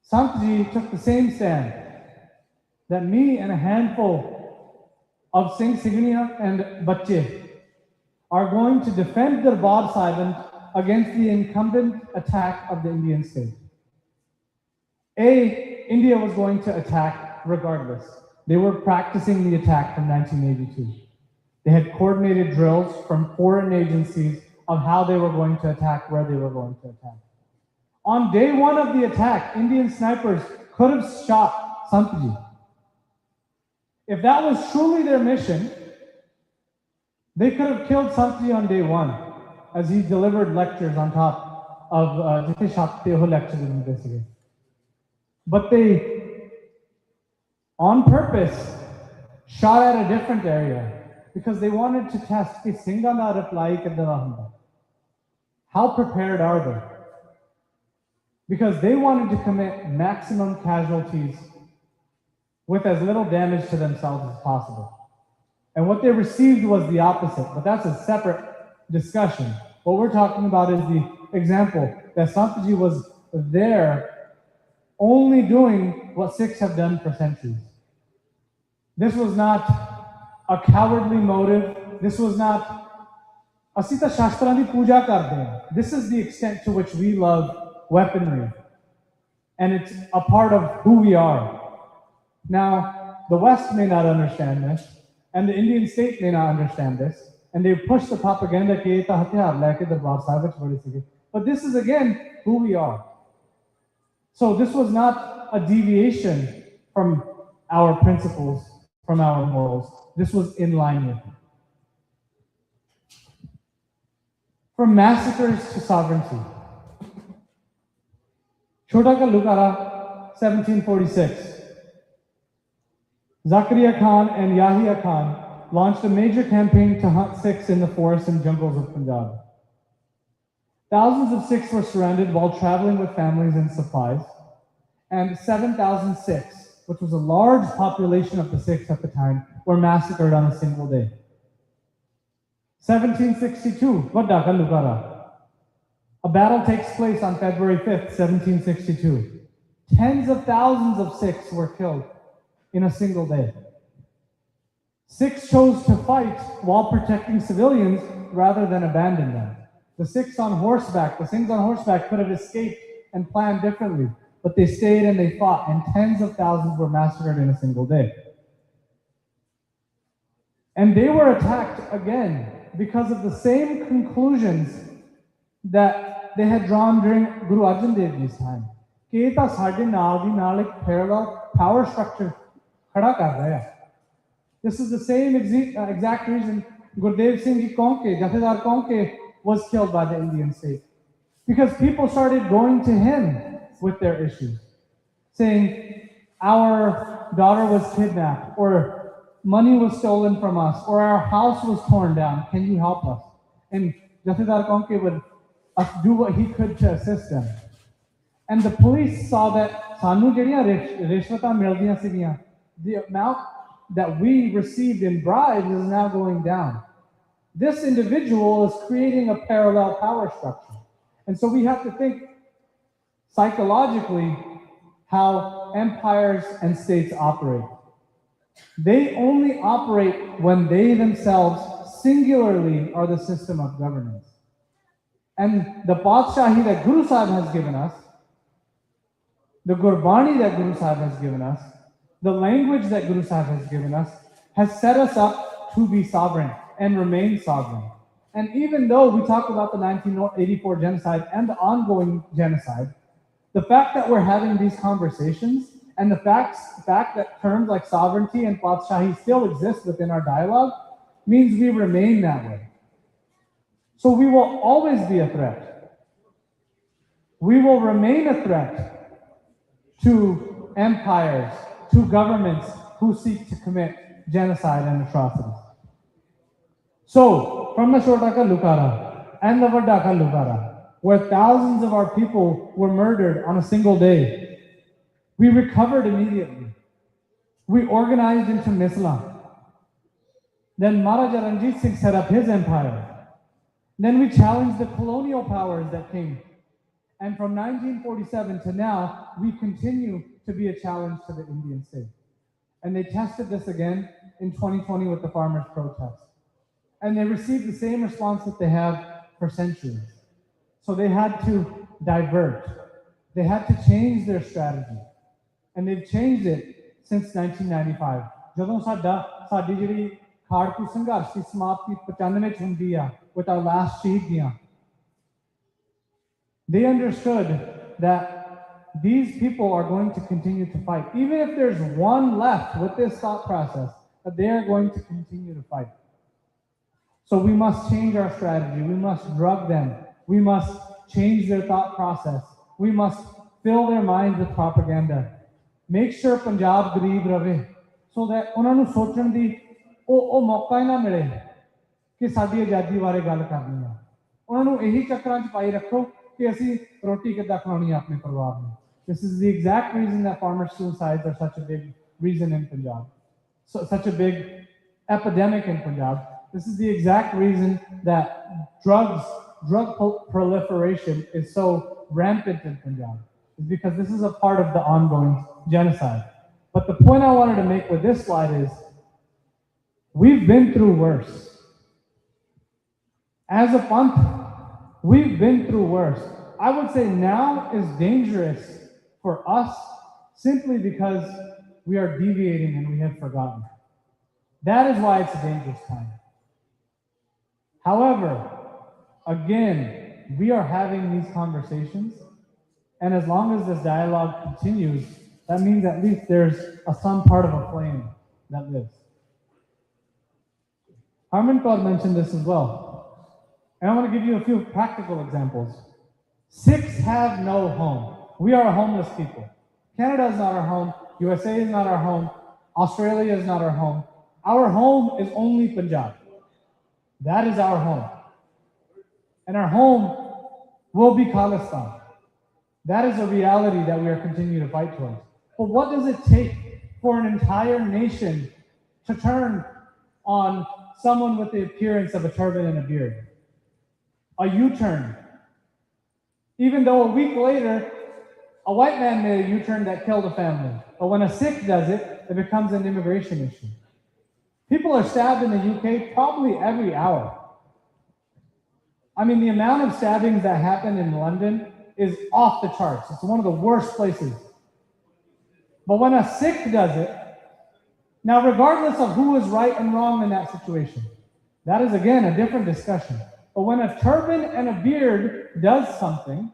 Sant Ji took the same stand that me and a handful of Singh Singhania and Bachche are going to defend Darbar Sahib against the incumbent attack of the Indian state. India was going to attack regardless. They were practicing the attack from 1982. They had coordinated drills from foreign agencies of how they were going to attack, where they were going to attack. On day 1 of the attack, Indian snipers could have shot Sant Ji. If that was truly their mission, they could have killed Sant Ji on day 1 as he delivered lectures on top of lectures. But they, on purpose, shot at a different area because they wanted to test ki Singha da reply kidda hunda. How prepared are they? Because they wanted to commit maximum casualties with as little damage to themselves as possible. And what they received was the opposite, but that's a separate discussion. What we're talking about is the example that Sant Ji was there only doing what Sikhs have done for centuries. This was not a cowardly motive. This was not Asita Shastrani Puja Karde. This is the extent to which we love weaponry. And it's a part of who we are. Now, the West may not understand this, and the Indian state may not understand this, and they push the propaganda, but this is again who we are. So this was not a deviation from our principles, from our morals. This was in line with it. From massacres to sovereignty. Chota Ka Lukara, 1746. Zakaria Khan and Yahya Khan launched a major campaign to hunt Sikhs in the forests and jungles of Punjab. Thousands of Sikhs were surrounded while traveling with families and supplies, and 7,000 Sikhs, which was a large population of the Sikhs at the time, were massacred on a single day. 1762, Vadda Ka Lukara. A battle takes place on February 5th, 1762. Tens of thousands of Sikhs were killed in a single day. Sikhs chose to fight while protecting civilians rather than abandon them. The Sikhs on horseback, the Singhs on horseback could have escaped and planned differently, but they stayed and they fought, and tens of thousands were massacred in a single day. And they were attacked again because of the same conclusions that they had drawn during Guru Arjan Dev Ji's time. कि ये तां साडे नाल दी नाल एक parallel power structure खड़ा कर रहा है. This is the same exact reason Gurdev Singh Ji Konke, Jathedar Konke, was killed by the Indian state. Because people started going to him with their issues, saying, our daughter was kidnapped, or money was stolen from us, or our house was torn down. Can you help us? And Jathedar Konke would do what he could to assist them. And the police saw that Sanu jehdiyan rishwataं mildiyan sigiyan, the amount that we received in bribes is now going down. This individual is creating a parallel power structure. And so we have to think psychologically how empires and states operate. They only operate when they themselves singularly are the system of governance. And the Padshahi that Guru Sahib has given us, the Gurbani that Guru Sahib has given us, the language that Guru Sahib has given us, has set us up to be sovereign and remain sovereign. And even though we talk about the 1984 genocide and the ongoing genocide, the fact that we're having these conversations and the fact that terms like sovereignty and Padshahi still exist within our dialogue means we remain that way. So we will always be a threat. We will remain a threat to empires, to governments who seek to commit genocide and atrocities. So, from the Chota Ka Lukara and the Vadda Ka Lukara, where thousands of our people were murdered on a single day, we recovered immediately. We organized into Misla. Then Maharaja Ranjit Singh set up his empire. Then we challenged the colonial powers that came. And from 1947 to now, we continue to be a challenge to the Indian state. And they tested this again in 2020 with the farmers' protest. And they received the same response that they have for centuries. So they had to divert. They had to change their strategy. And they've changed it since 1995. ਜਦੋਂ ਸਾਡੀ ਜਿਹੜੀ ਖਾੜਕੂ ਸੰਘਰਸ਼ ਦੀ ਸਮਾਪਤੀ 95 ਚ ਹੁੰਦੀ ਆ with our last Shaheed, they understood that these people are going to continue to fight. Even if there's one left with this thought process, that they are going to continue to fight. So we must change our strategy. We must drug them. We must change their thought process. We must fill their minds with propaganda. Make sure Punjab gareeb rahe, so that ਉਹਨਾਂ ਨੂੰ ਸੋਚਣ ਦੀ ਉਹ ਮੌਕਾ ਹੀ ਨਾ ਮਿਲੇ ਕਿ ਸਾਡੀ ਆਜ਼ਾਦੀ ਬਾਰੇ ਗੱਲ ਕਰਨੀ ਆ। ਉਹਨਾਂ ਨੂੰ ਇਹੀ ਚੱਕਰਾਂ 'ਚ ਪਾਈ ਰੱਖੋ ਕਿ ਅਸੀਂ ਰੋਟੀ ਕਿੱਦਾਂ ਖਵਾਉਣੀ ਆ ਆਪਣੇ ਪਰਿਵਾਰ ਨੂੰ। This is the exact reason that farmer suicides are such a big reason in Punjab, such a big epidemic in Punjab. This is the exact reason that drug proliferation is so rampant in Punjab. It's because this is a part of the ongoing genocide. But the point I wanted to make with this slide is, we've been through worse. As a Panth, we've been through worse. I would say now is dangerous for us simply because we are deviating and we have forgotten. That is why it's a dangerous time. However, again, we are having these conversations, and as long as this dialogue continues, That means at least there's some part of a flame that lives. Harman Kaur mentioned this as well. And I want to give you a few practical examples. Sikhs have no home. We are a homeless people. Canada is not our home. USA is not our home. Australia is not our home. Our home is only Punjab. That is our home. And our home will be Khalistan. That is a reality that we are continuing to fight towards. But what does it take for an entire nation to turn on someone with the appearance of a turban and a beard? A U-turn. Even though a week later, a white man made a U-turn that killed a family. But when a Sikh does it, it becomes an immigration issue. People are stabbed in the UK probably every hour. I mean, the amount of stabbings that happen in London is off the charts. It's one of the worst places. But when a Sikh does it, now regardless of who is right and wrong in that situation, that is again a different discussion. But when a turban and a beard does something,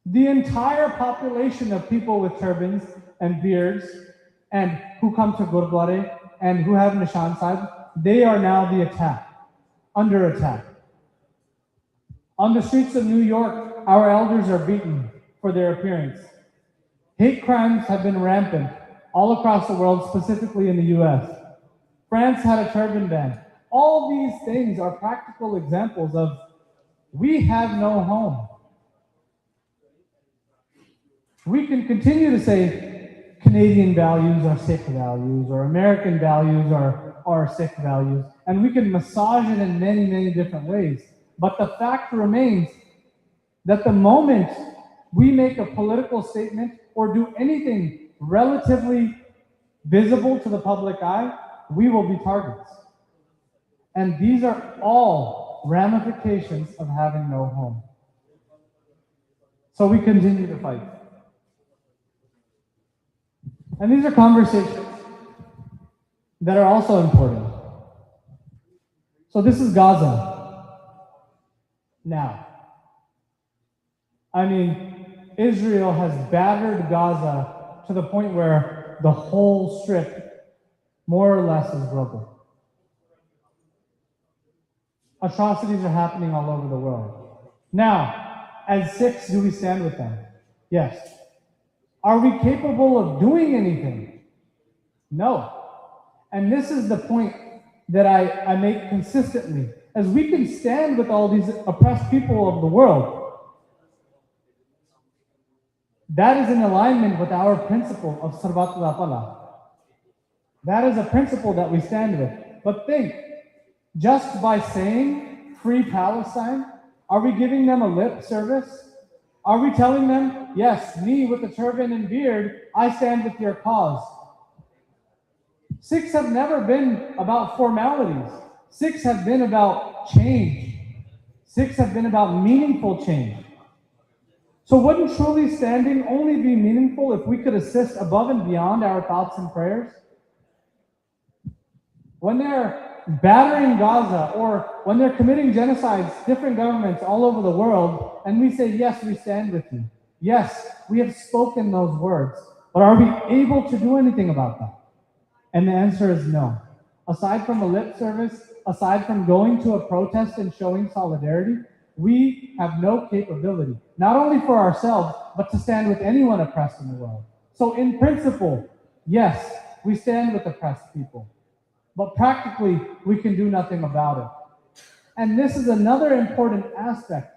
the entire population of people with turbans and beards and who come to Gurdwara and who have Nishan Sahib, they are now the attack, under attack. On the streets of New York, our elders are beaten for their appearance. Hate crimes have been rampant all across the world, specifically in the US. France had a turban ban. All these things are practical examples of we have no home. We can continue to say Canadian values are Sikh values, or American values are Sikh values, and we can massage it in many, many different ways. But the fact remains that the moment we make a political statement or do anything relatively visible to the public eye, we will be targets. And these are all ramifications of having no home. So we continue to fight. And these are conversations that are also important. So this is Gaza. Now, I mean, Israel has battered Gaza to the point where the whole strip, more or less, is broken. Atrocities are happening all over the world. Now, as Sikhs, do we stand with them? Yes. Are we capable of doing anything? No. And this is the point that I make consistently. As we can stand with all these oppressed people of the world, that is in alignment with our principle of Sarvat Pala. That is a principle that we stand with. But think, just by saying free Palestine, are we giving them a lip service? Are we telling them, yes, me with the turban and beard, I stand with your cause? Sikhs have never been about formalities. Sikhs have been about change. Sikhs have been about meaningful change. So wouldn't truly standing only be meaningful if we could assist above and beyond our thoughts and prayers? When they're battering Gaza or when they're committing genocides, different governments all over the world, and we say, yes, we stand with you. Yes, we have spoken those words, but are we able to do anything about that? And the answer is no. Aside from a lip service, aside from going to a protest and showing solidarity, we have no capability, not only for ourselves, but to stand with anyone oppressed in the world. So in principle, yes, we stand with oppressed people. But practically, we can do nothing about it. And this is another important aspect.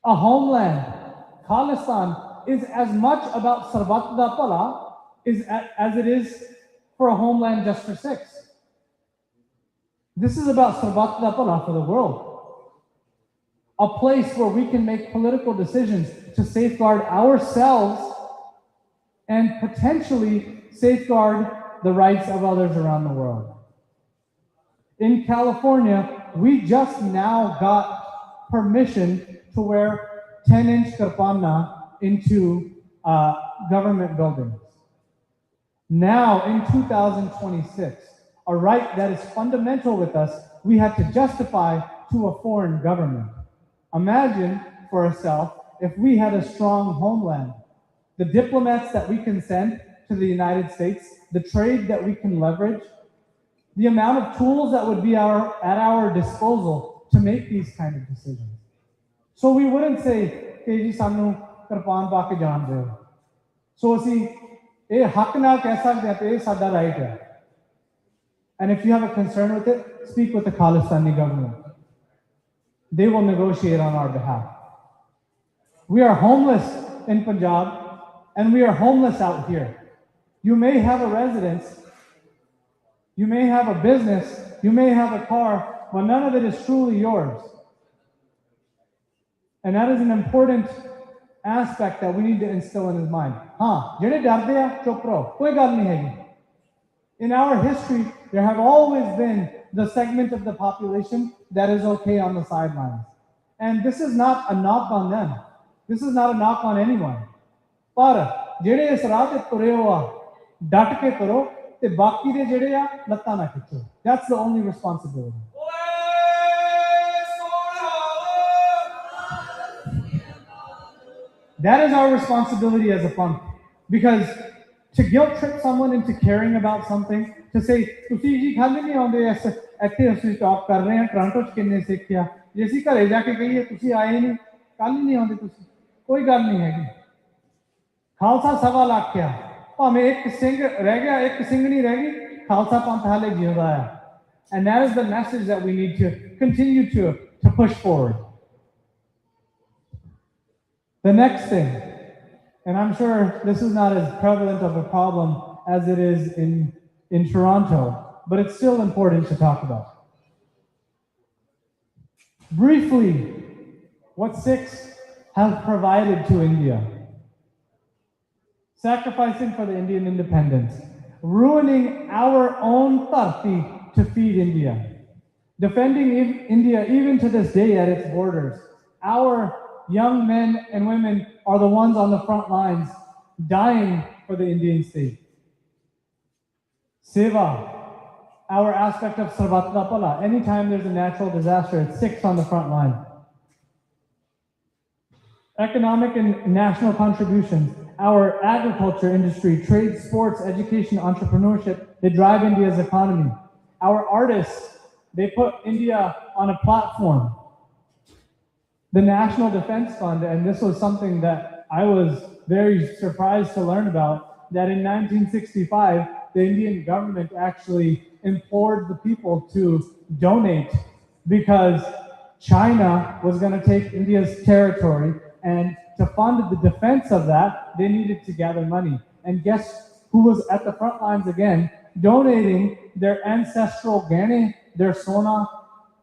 A homeland, Khalistan, is as much about Sarvat Pala as it is for a homeland just for Sikhs. This is about Sarvat Pala for the world. A place where we can make political decisions to safeguard ourselves and potentially safeguard the rights of others around the world. In California, we just now got permission to wear 10-inch kirpana into government buildings. Now, in 2026, a right that is fundamental with us, we have to justify to a foreign government. Imagine for yourself if we had a strong homeland. the diplomats that we can send to the United States, the trade that we can leverage, the amount of tools that would be at our disposal to make these kind of decisions. So we wouldn't say, "Hey, ji sanu kirpan pa ke jaan diyo." So ਅਸੀਂ ਇਹ ਹੱਕ ਨਾਲ ਕਹਿ ਸਕਦੇ ਹਾਂ ਕਿ ਇਹ ਸਾਡਾ right ਹੈ. And if you have a concern with it, speak with the Khalistani government. They will negotiate on our behalf. We are homeless in Punjab, and we are homeless out here. You may have a residence, you may have a business, you may have a car, but none of it is truly yours. And that is an important aspect that we need to instill in his mind. ਜਿਹੜੇ ਡਰਦੇ ਆ ਚੁੱਪ ਰਹੋ, ਕੋਈ ਗੱਲ ਨਹੀਂ ਹੈਗੀ. In our history, there have always been the segment of the population that is okay on the sidelines. And this is not a knock on them. This is not a knock on anyone. ਪਰ ਜਿਹੜੇ ਇਸ ਰਾਹ ਤੇ ਤੁਰੇ ਹੋ ਆ, ਡਟ ਕੇ ਤੁਰੋ ਤੇ ਬਾਕੀ ਦੇ ਜਿਹੜੇ ਆ ਲੱਤਾਂ ਨਾ ਖਿੱਚੋ. That's the only responsibility. That is our responsibility as a punk. Because to guilt trip someone into caring about something, to say, "Tusi ji khali nahi aunde aise ਇੱਥੇ ਅਸੀਂ ਟਾਕ ਕਰ ਰਹੇ ਹਾਂ ਟੋਰਾਂਟੋ ਚ ਕਿੰਨੇ ਸਿੱਖ ਆ ਜੇ ਅਸੀਂ ਘਰੇ ਜਾ ਕੇ ਕਹੀਏ ਤੁਸੀਂ ਆਏ ਨਹੀਂ ਕੱਲ ਨਹੀਂ ਆਉਂਦੇ ਤੁਸੀਂ ਕੋਈ ਗੱਲ ਨਹੀਂ ਹੈਗੀ ਖਾਲਸਾ ਸਵਾ ਲੱਖ ਆ ਭਾਵੇਂ ਇੱਕ ਸਿੰਘ ਰਹਿ ਗਿਆ ਇੱਕ ਸਿੰਘਣੀ ਰਹਿ ਗਈ ਖਾਲਸਾ ਪੰਥ ਹਾਲੇ ਜਿਉਂਦਾ ਆ and that is the message that we need to continue to push forward. The next thing, and I'm sure this is not as prevalent of a problem as it is in Toronto, but it's still important to talk about. Briefly, what Sikhs have provided to India. Sacrificing for the Indian independence, ruining our own dharti to feed India, defending India even to this day at its borders. Our young men and women are the ones on the front lines dying for the Indian state. Seva, our aspect of Sarvatra Pala. Anytime there's a natural disaster, it's Sikhs on the front line. Economic and national contributions, our agriculture industry, trade, sports, education, entrepreneurship, they drive India's economy. Our artists, they put India on a platform. The National Defense Fund, and this was something that I was very surprised to learn about, that in 1965, the Indian government actually implored the people to donate because China was going to take India's territory, and to fund the defense of that, they needed to gather money. And guess who was at the front lines again, donating their ancestral gane, their sona,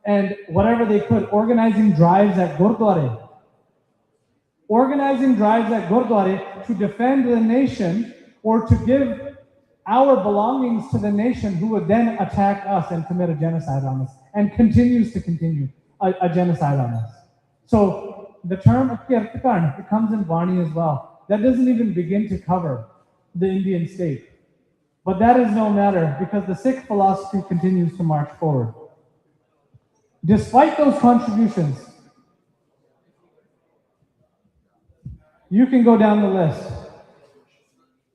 and whatever they could, organizing drives at Gurdwara. Organizing drives at Gurdwara to defend the nation or to give our belongings to the nation who would then attack us and commit a genocide on us and continues to continue a genocide on us. So the term Kirtakan, it comes in Vani as well. That doesn't even begin to cover the Indian state. But that is no matter because the Sikh philosophy continues to march forward. Despite those contributions, you can go down the list.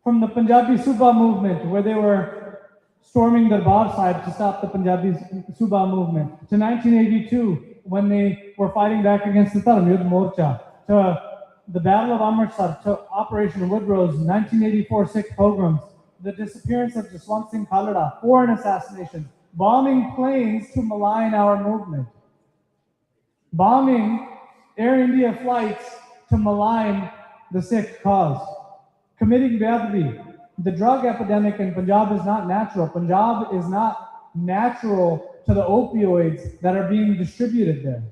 From the Punjabi Suba movement, where they were storming Darbar Sahib to stop the Punjabi Suba movement, to 1982, when they were fighting back against the Dharam Yudh Morcha, to the Battle of Amritsar, to Operation Woodrose, 1984 Sikh pogroms, the disappearance of Jaswant Singh Khalada, foreign assassinations, bombing planes to malign our movement, bombing Air India flights to malign the Sikh cause, committing Bedwi. The drug epidemic in Punjab is not natural. Punjab is not natural to the opioids that are being distributed there.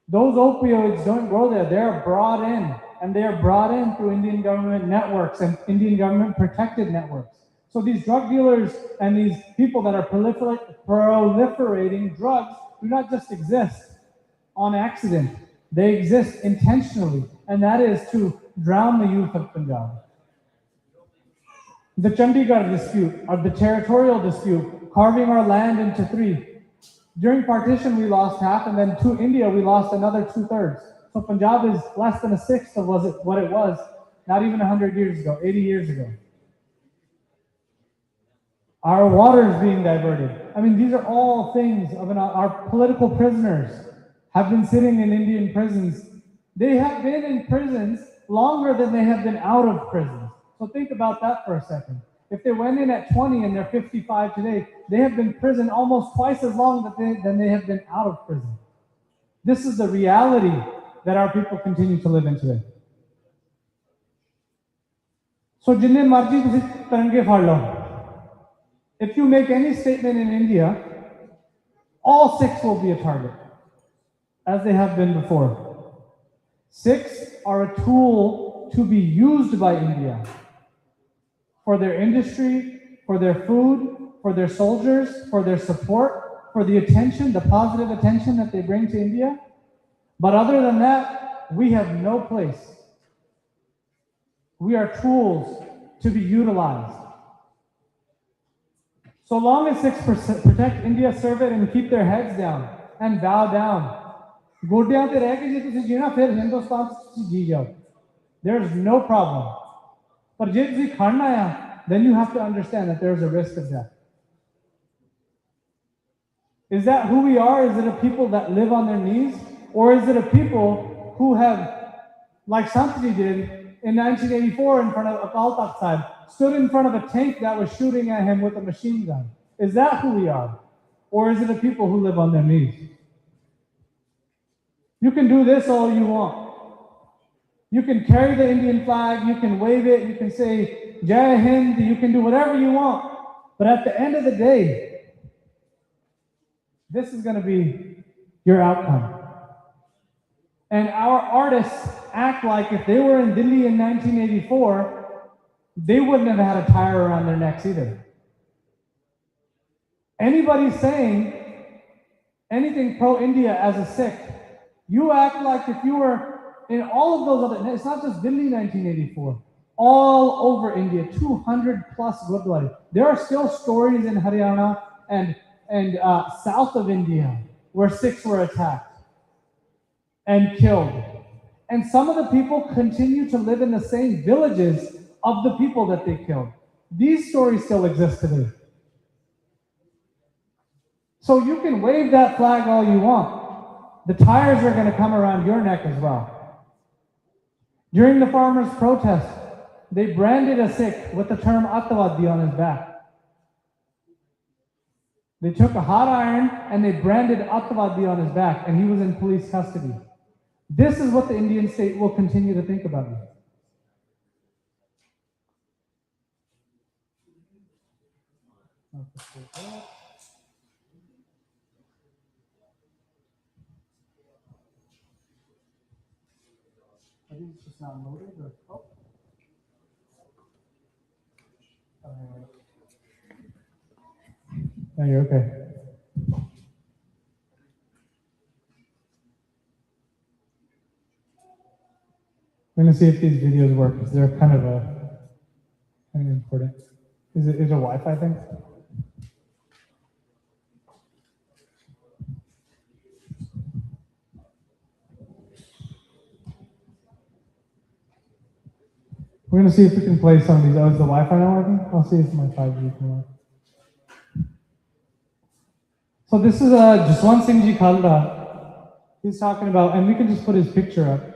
Those opioids don't grow there. They are brought in, and they are brought in through Indian government networks and Indian government protected networks. So these drug dealers and these people that are proliferating drugs do not just exist on accident. They exist intentionally, and that is to drown the youth of Punjab. The Chandigarh dispute, or the territorial dispute, carving our land into three. During partition, we lost half, and then to India, we lost another 2/3. So Punjab is less than a sixth of what it was not even 100 years ago, 80 years ago. Our water is being diverted. I mean, these are all things of our political prisoners have been sitting in Indian prisons. They have been in prisons longer than they have been out of prisons. So think about that for a second. If they went in at 20 and they're 55 today, they have been in prison almost twice as long than they have been out of prison. This is the reality that our people continue to live in today. So, jinne marji tusi tarange phad lo. If you make any statement in India, all Sikhs will be a target, as they have been before. Sikhs are a tool to be used by India for their industry, for their food, for their soldiers, for their support, for the attention, the positive attention that they bring to India. But other than that, we have no place. We are tools to be utilized. So long as Sikhs protect India, serve it, and keep their heads down and bow down, there's no problem. But then you have to understand that there's a risk of death. Is that who we are? Is it a people that live on their knees? Or is it a people who have, like Santji did in 1984 in front of Akal Takht Sahib, stood in front of a tank that was shooting at him with a machine gun? Is that who we are? Or is it a people who live on their knees? You can do this all you want. You can carry the Indian flag, you can wave it, you can say Jai Hind, you can do whatever you want. But at the end of the day, this is going to be your outcome. And our artists act like if they were in Delhi in 1984, they wouldn't have had a tire around their necks either. Anybody saying anything pro-India as a Sikh, you act like if you were in all of those other, it's not just Delhi 1984, all over India, 200 plus Gurdwara. There are still stories in Haryana and south of India where Sikhs were attacked and killed. And some of the people continue to live in the same villages of the people that they killed. These stories still exist today. So you can wave that flag all you want. The tires are going to come around your neck as well. During the farmers' protest, they branded a Sikh with the term Attawadi on his back. They took a hot iron and they branded Attawadi on his back, and he was in police custody. This is what the Indian state will continue to think about you. I think it's just not loaded or No, you're okay. I'm gonna see if these videos work because they're kind of important. Is it a Wi-Fi thing? We're gonna see if we can play some of these. Oh, is the Wi-Fi not working? I'll see if my 5G can work. So this is Jaswant Singh Ji Khalda. He's talking about, and we can just put his picture up.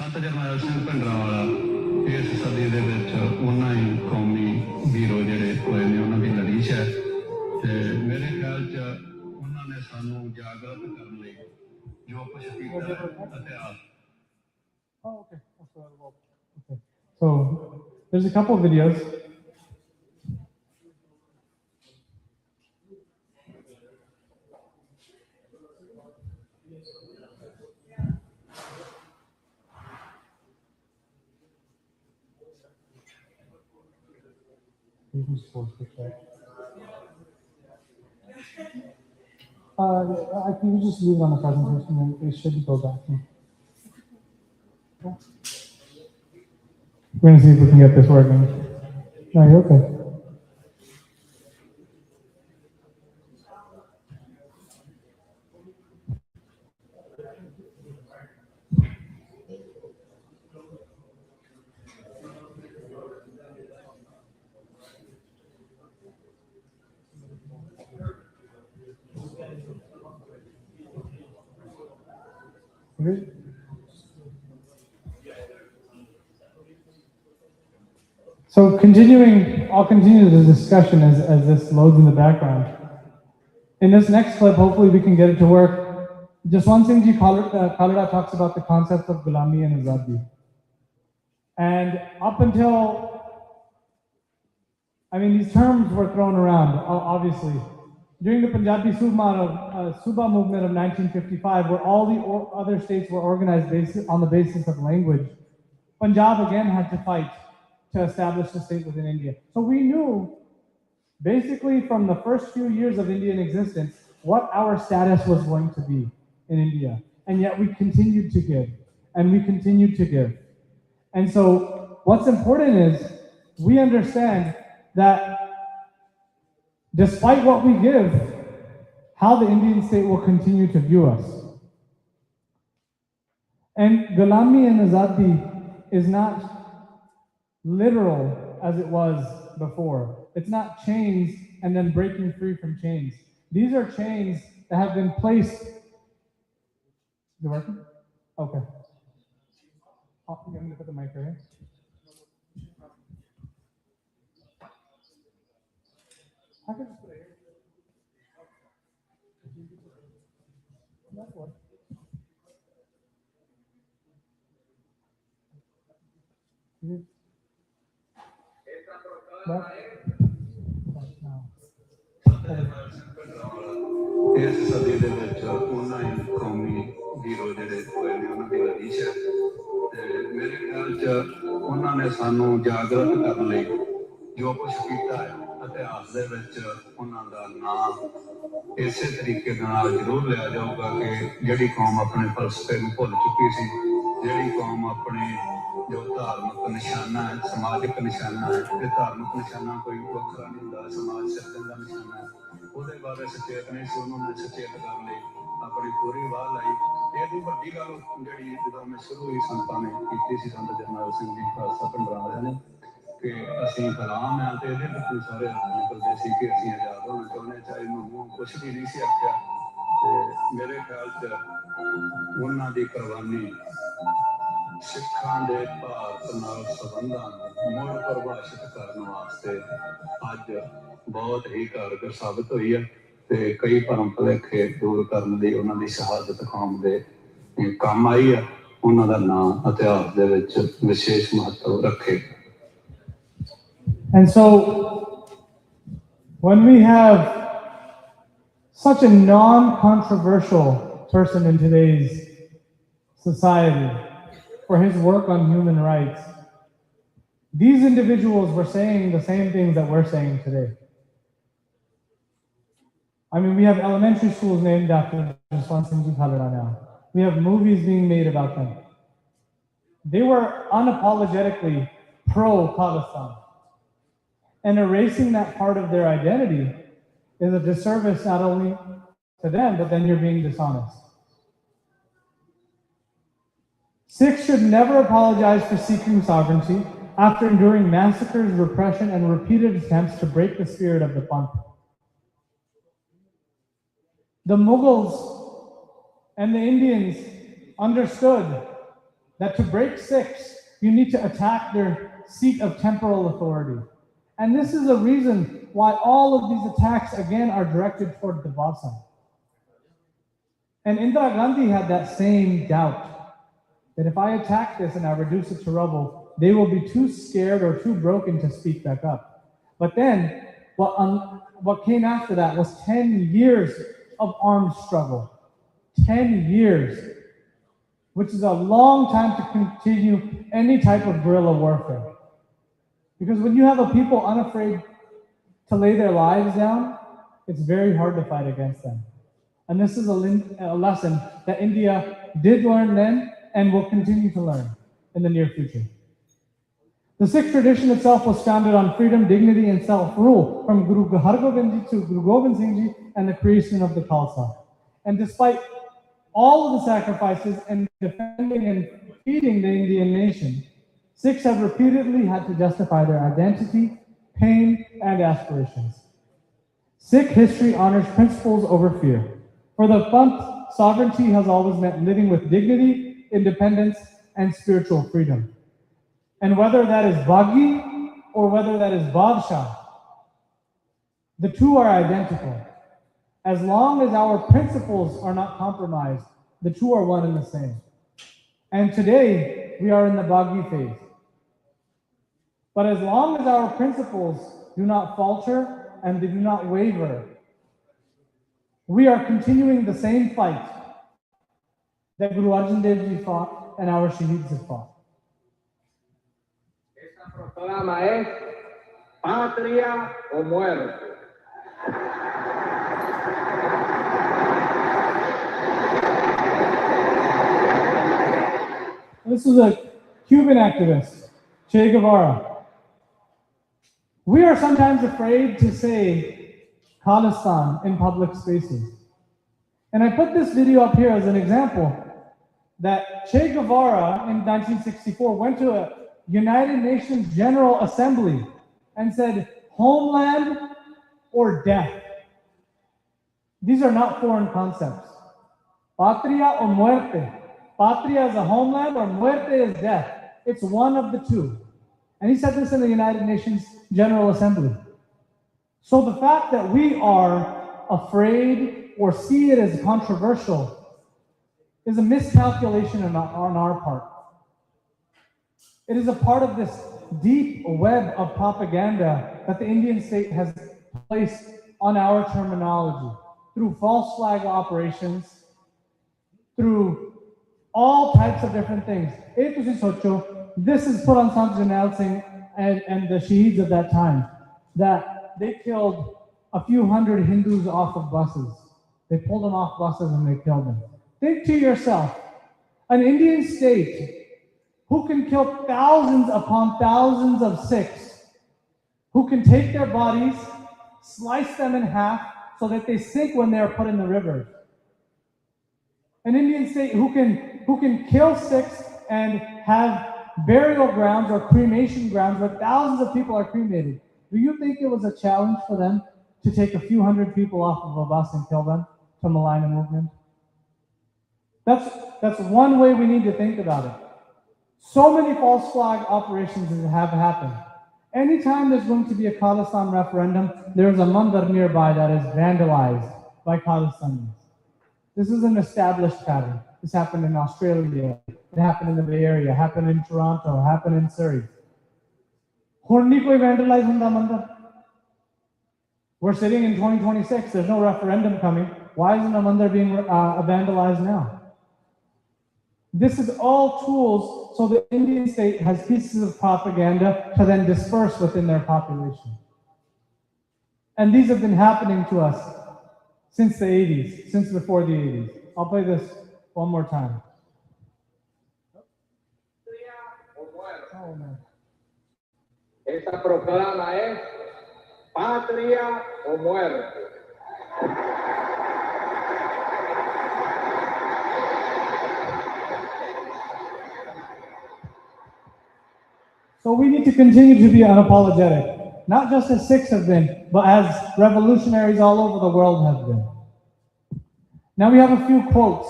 ਸੱਤ ਜਰਨੈਲ ਸਿੰਘ ਭਿੰਡਰਾਂਵਾਲਾ ਇਸ ਸਦੀ ਦੇ ਵਿੱਚ ਉਹਨਾਂ ਹੀ ਕੌਮੀ ਵੀਰੋ ਜਿਹੜੇ ਹੋਏ ਨੇ ਉਹਨਾਂ ਦੀ ਲੜੀਸ਼ ਹੈ ਤੇ ਮੇਰੇ ਖਿਆਲ 'ਚ ਉਹਨਾਂ ਨੇ ਸਾਨੂੰ ਜਾਗਰਤ ਕਰਨ ਲਈ ਜੋ ਕੁਝ ਕੀਤਾ ਇਤਿਹਾਸ Oh, okay. Okay. So there's a couple of videos. I can just leave it on the presentation and it should go back. Yeah. We're going to see if we can get this working. No, you're okay. Okay. So I'll continue the discussion as this loads in the background. In this next clip, hopefully we can get it to work. Jaswant Singh Ji Khalida talks about the concept of Gulami and Azadi. And up until, these terms were thrown around, obviously. During the Punjabi Suba movement of 1955, where all the other states were organized on the basis of language, Punjab again had to fight to establish a state within India. So we knew, basically from the first few years of Indian existence, what our status was going to be in India. And yet we continued to give, and we continued to give. And so what's important is we understand that despite what we give, how the Indian state will continue to view us. And Gulami and Azadi is not literal as it was before. It's not chains and then breaking free from chains. These are chains that have been placed. Is it working? Okay. I'm going to put the mic right here. I can just put it here. That's what. ਇਸ ਸਦੀ ਦੇ ਵਿੱਚ ਉਹਨਾਂ ਹੀ ਕੌਮੀ hero ਜਿਹੜੇ ਹੋਏ ਨੇ ਉਹਨਾਂ ਦੀ ਲੜੀਸ਼ ਹੈ ਤੇ ਮੇਰੇ ਖਿਆਲ 'ਚ ਉਹਨਾਂ ਨੇ ਸਾਨੂੰ ਜਾਗਰਤ ਕਰਨ ਲਈ ਜੋ ਕੁਝ ਕੀਤਾ ਹੈ ਇਤਿਹਾਸ ਦੇ ਵਿੱਚ ਉਹਨਾਂ ਦਾ ਨਾਮ ਇਸੇ ਤਰੀਕੇ ਦੇ ਨਾਲ ਜ਼ਰੂਰ ਲਿਆ ਜਾਊਗਾ ਕਿ ਜਿਹੜੀ ਕੌਮ ਆਪਣੇ ਫਲਸਫੇ ਨੂੰ ਭੁੱਲ ਚੁੱਕੀ ਸੀ, ਜਿਹੜੀ ਕੌਮ ਆਪਣੇ ਜੋ ਧਾਰਮਿਕ ਨਿਸ਼ਾਨਾ ਹੈ, ਸਮਾਜਿਕ ਨਿਸ਼ਾਨਾ ਹੈ, ਤੇ ਧਾਰਮਿਕ ਨਿਸ਼ਾਨਾ ਕੋਈ ਵੱਖਰਾ ਨਹੀਂ ਹੁੰਦਾ, ਸਮਾਜ ਸਿਰਜਣ ਦਾ ਨਿਸ਼ਾਨਾ ਹੈ, ਉਹਦੇ ਬਾਰੇ ਸਚੇਤ ਨਹੀਂ ਸੀ, ਉਹਨੂੰ ਸਚੇਤ ਕਰਨ ਲਈ ਆਪਣੀ ਪੂਰੀ ਵਾਹ ਲਾਈ। ਇਹਦੀ ਵੱਡੀ ਗੱਲ ਜਿਹੜੀ ਜਦੋਂ ਮੈਂ ਸ਼ੁਰੂ ਹੋਈ ਸੰਤਾਂ ਨੇ ਕੀਤੀ ਸੀ, ਸੰਤ ਜਰਨੈਲ ਸਿੰਘ ਜੀ ਖਾਲਸਾ ਪਿੰਡਰਾਂ ਵਾਲਿਆਂ ਨੇ, ਕਿ ਅਸੀਂ ਗੁਲਾਮ ਹਾਂ ਤੇ ਇਹਦੇ ਵਿੱਚ ਸਾਰੇ ਨਿਕਲਦੇ ਸੀ ਕਿ ਅਸੀਂ ਆਜ਼ਾਦ ਹੋਣਾ ਚਾਹੁੰਦੇ, ਚਾਹੇ ਨੂੰ ਕੁਛ ਵੀ ਨਹੀਂ ਸੀ ਆਖਿਆ। ਤੇ ਮੇਰੇ ਖਿਆਲ 'ਚ ਉਹਨਾਂ ਦੀ ਕੁਰਬਾਨੀ ਸਿੱਖਾਂ ਦੇ ਭਾਰਤ ਨਾਲ ਸੰਬੰਧਾਂ ਨੂੰ ਮੁੜ ਪਰਿਭਾਸ਼ਿਤ ਕਰਨ ਵਾਸਤੇ ਅੱਜ ਬਹੁਤ ਹੀ ਕਾਰਗਰ ਸਾਬਤ ਹੋਈ ਹੈ ਤੇ ਕਈ ਭਰਮ ਭੁਲੇਖੇ ਦੂਰ ਕਰਨ ਲਈ ਉਹਨਾਂ ਦੀ ਸ਼ਹਾਦਤ ਕੌਮ ਦੇ ਕੰਮ ਆਈ ਹੈ। ਉਹਨਾਂ ਦਾ ਨਾਮ ਇਤਿਹਾਸ ਦੇ ਵਿੱਚ ਵਿਸ਼ੇਸ਼ ਮਹੱਤਵ ਰੱਖੇ। And so, when we have such a non-controversial person in today's society for his work on human rights, these individuals were saying the same things that we're saying today. We have elementary schools named after Jaswant Singh Ji Khalida now. We have movies being made about them. They were unapologetically pro-Palestine. And erasing that part of their identity is a disservice not only to them, but then you're being dishonest. Sikhs should never apologize for seeking sovereignty after enduring massacres, repression, and repeated attempts to break the spirit of the Panth. The Mughals and the Indians understood that to break Sikhs, you need to attack their seat of temporal authority. And this is a reason why all of these attacks again are directed toward the Vasa. And Indira Gandhi had that same doubt, that if I attack this and I reduce it to rubble, they will be too scared or too broken to speak back up. But then what came after that was 10 years of armed struggle. 10 years, which is a long time to continue any type of guerrilla warfare. Because when you have a people unafraid to lay their lives down, it's very hard to fight against them. And this is a lesson that India did learn then and will continue to learn in the near future. The Sikh tradition itself was founded on freedom, dignity, and self-rule from Guru Hargobind Ji to Guru Gobind Singh Ji and the creation of the Khalsa. And despite all of the sacrifices in defending and feeding the Indian nation, Sikhs have repeatedly had to justify their identity, pain, and aspirations. Sikh history honors principles over fear. For the Panth, sovereignty has always meant living with dignity, independence, and spiritual freedom. And whether that is Bhagi or whether that is Badshah, the two are identical. As long as our principles are not compromised, the two are one and the same. And today, we are in the Bhagi phase. But as long as our principles do not falter and they do not waver, we are continuing the same fight that Guru Arjan Dev Ji fought and our Shaheeds have fought. Esta proclama es patria o muerte. This is a Cuban activist, Che Guevara. We are sometimes afraid to say Khalistan in public spaces. And I put this video up here as an example that Che Guevara in 1964 went to a United Nations General Assembly and said, homeland or death. These are not foreign concepts. Patria o muerte. Patria is a homeland or muerte is death. It's one of the two. And he said this in the United Nations General Assembly. So the fact that we are afraid or see it as controversial is a miscalculation on our part. It is a part of this deep web of propaganda that the Indian state has placed on our terminology through false flag operations, through all types of different things. This is put on Sant Janel Singh and the Shaheeds of that time, that they killed a few hundred Hindus off of buses. They pulled them off buses and they killed them. Think to yourself, an Indian state who can kill thousands upon thousands of Sikhs, who can take their bodies, slice them in half so that they sink when they are put in the river. An Indian state who can kill Sikhs and have burial grounds or cremation grounds where thousands of people are cremated. Do you think it was a challenge for them to take a few hundred people off of a bus and kill them to malign a movement? That's one way we need to think about it. So many false flag operations have happened. Anytime there's going to be a Khalistan referendum, there's a mandir nearby that is vandalized by Khalistanis. This is an established pattern. This happened in Australia, it happened in the Bay Area, happened in Toronto, happened in Surrey. We're sitting in 2026, there's no referendum coming. Why isn't a mandir being vandalized now? This is all tools so the Indian state has pieces of propaganda to then disperse within their population. And these have been happening to us since the 80s, since before the 80s. I'll play this one more time. Oh, man. Esta proclama es patria o muerte. So we need to continue to be unapologetic, not just as Sikhs have been, but as revolutionaries all over the world have been. Now we have a few quotes,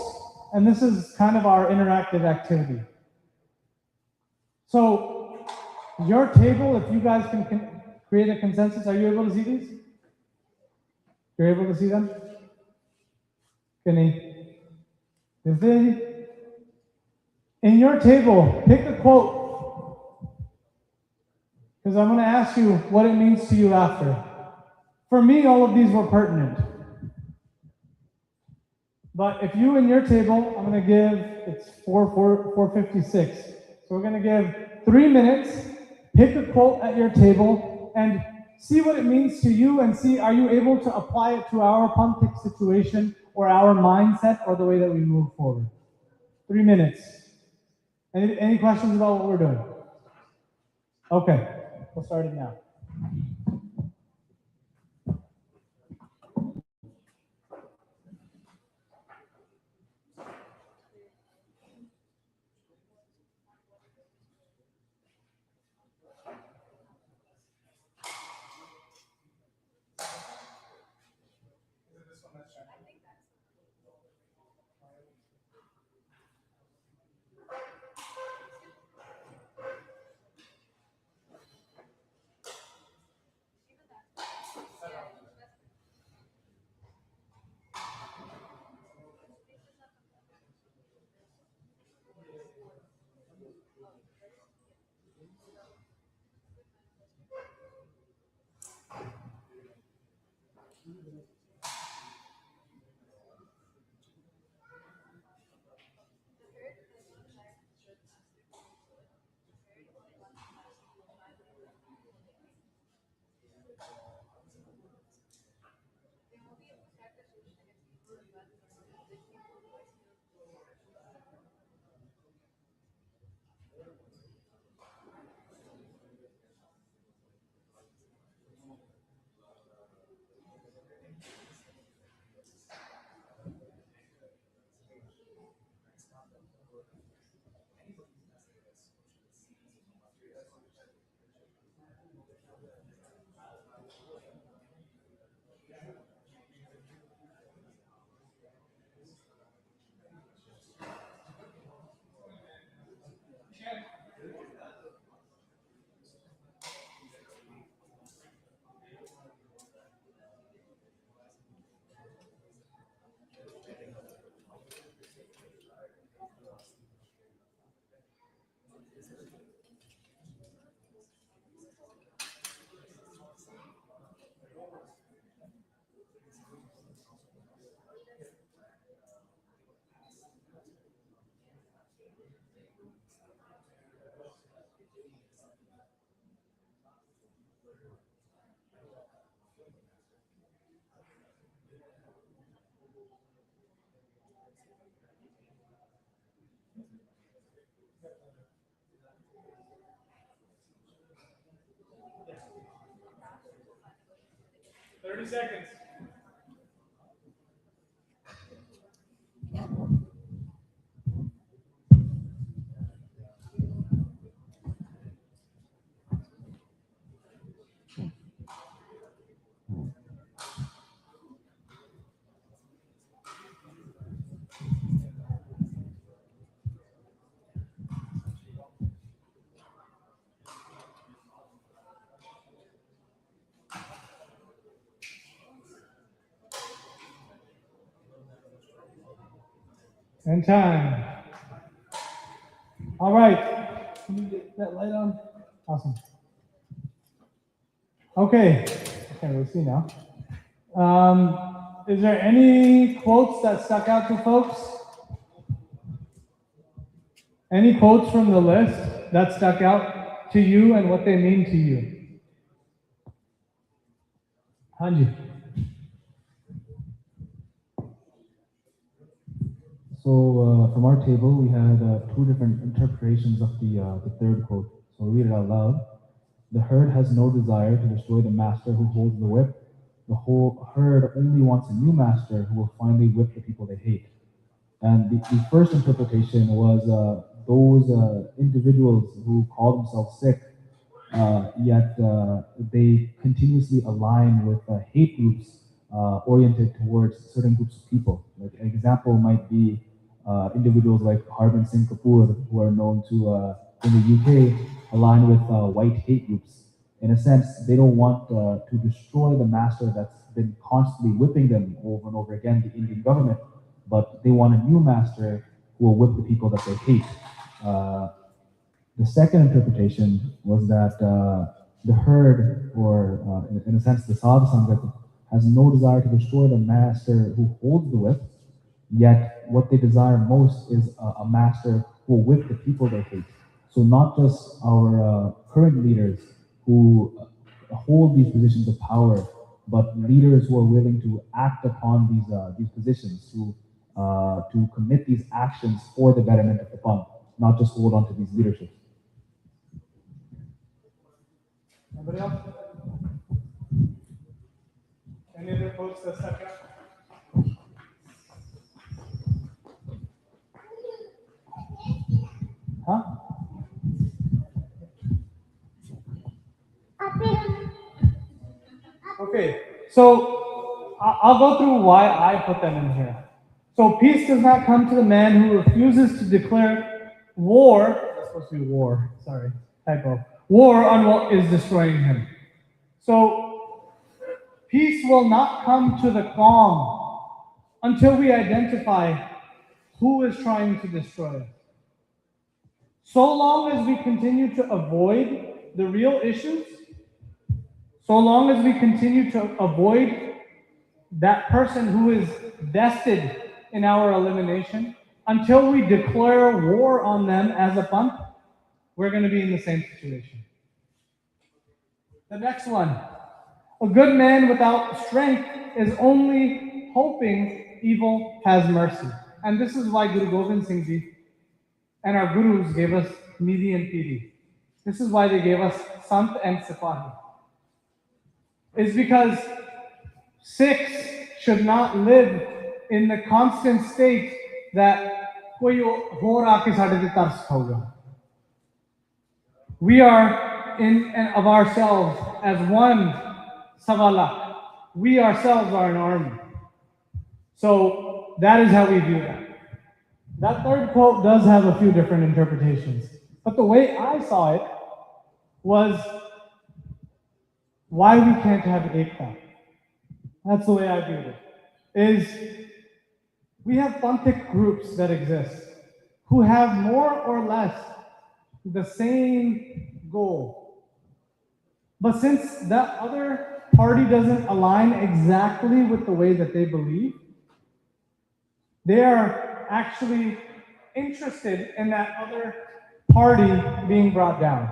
and this is kind of our interactive activity. So your table, if you guys can create a consensus, are you able to see these? You're able to see them? In your table, pick a quote, because I'm going to ask you what it means to you after. For me, all of these were pertinent. But if you in your table, I'm going to give, it's 4:56. So we're going to give 3 minutes, pick a quote at your table, and see what it means to you, and see, are you able to apply it to our Panthik situation, or our mindset, or the way that we move forward. 3 minutes. Any questions about what we're doing? Okay, we'll start it now. Seconds. And time. All right. Can you get that light on? Awesome. Okay. I can't really see now. Is there any quotes that stuck out to folks? Any quotes from the list that stuck out to you and what they mean to you? Hanji. So from our table, we had two different interpretations of the third quote. So I'll read it out loud. The herd has no desire to destroy the master who holds the whip. The whole herd only wants a new master who will finally whip the people they hate. And the first interpretation was those individuals who call themselves sick, yet they continuously align with hate groups oriented towards certain groups of people. Like an example might be individuals like Harbin Singh Kapoor, who are known to, in the UK, align with white hate groups. In a sense, they don't want to destroy the master that's been constantly whipping them over and over again, the Indian government, but they want a new master who will whip the people that they hate. The second interpretation was that the herd, or in a sense, the Sadhu Sangha, has no desire to destroy the master who holds the whip, yet what they desire most is a master who will whip the people they hate. So not just our current leaders who hold these positions of power, but leaders who are willing to act upon these positions, to commit these actions for the betterment of the Panth, not just hold on to these leaderships. Anybody else? Any other quotes that stuck out? Huh? Okay, so I'll go through why I put them in here. So peace does not come to the man who refuses to declare war. That's supposed to be war. Sorry, typo. War on what is destroying him. So peace will not come to the calm until we identify who is trying to destroy us. So long as we continue to avoid the real issues, so long as we continue to avoid that person who is vested in our elimination, until we declare war on them as a punt, we're going to be in the same situation. The next one. A good man without strength is only hoping evil has mercy. And this is why Guru Gobind Singh Ji and our gurus gave us Midi and Pidi. This is why they gave us Sant and Sipahi. Is because Sikhs should not live in the constant state that koi hor aake sade te tars khaoga. We are in and of ourselves as one savala. We ourselves are an army. So that is how we view that. That third quote does have a few different interpretations. But the way I saw it was why we can't have ekta. That's the way I viewed it. Is we have Panthic groups that exist who have more or less the same goal. But since that other party doesn't align exactly with the way that they believe, they are actually interested in that other party being brought down.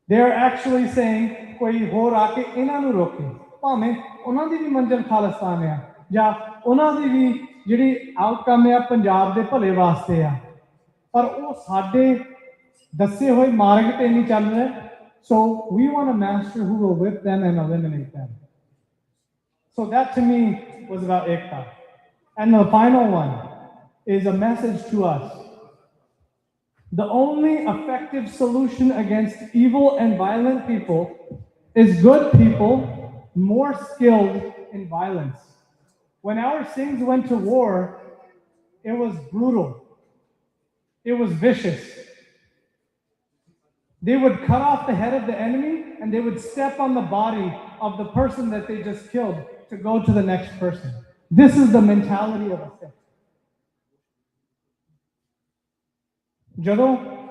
They're actually saying, koi hor aake inna nu roke. ਭਾਵੇਂ ਉਹਨਾਂ ਦੀ ਵੀ ਮੰਜ਼ਿਲ ਖਾਲਿਸਤਾਨ ਆ ਜਾਂ ਉਹਨਾਂ ਦੀ ਵੀ ਜਿਹੜੀ outcome ਆ ਪੰਜਾਬ ਦੇ ਭਲੇ ਵਾਸਤੇ ਆ ਪਰ ਉਹ ਸਾਡੇ ਦੱਸੇ ਹੋਏ ਮਾਰਗ ਤੇ ਨਹੀਂ ਚੱਲ ਰਹੇ. So we want a master who will whip them and eliminate them. So that to me was about Ekta. And the final one is a message to us. The only effective solution against evil and violent people is good people more skilled in violence. When our Singhs went to war, it was brutal. It was vicious. They would cut off the head of the enemy and they would step on the body of the person that they just killed to go to the next person. This is the mentality of a Sikh. ਜਦੋਂ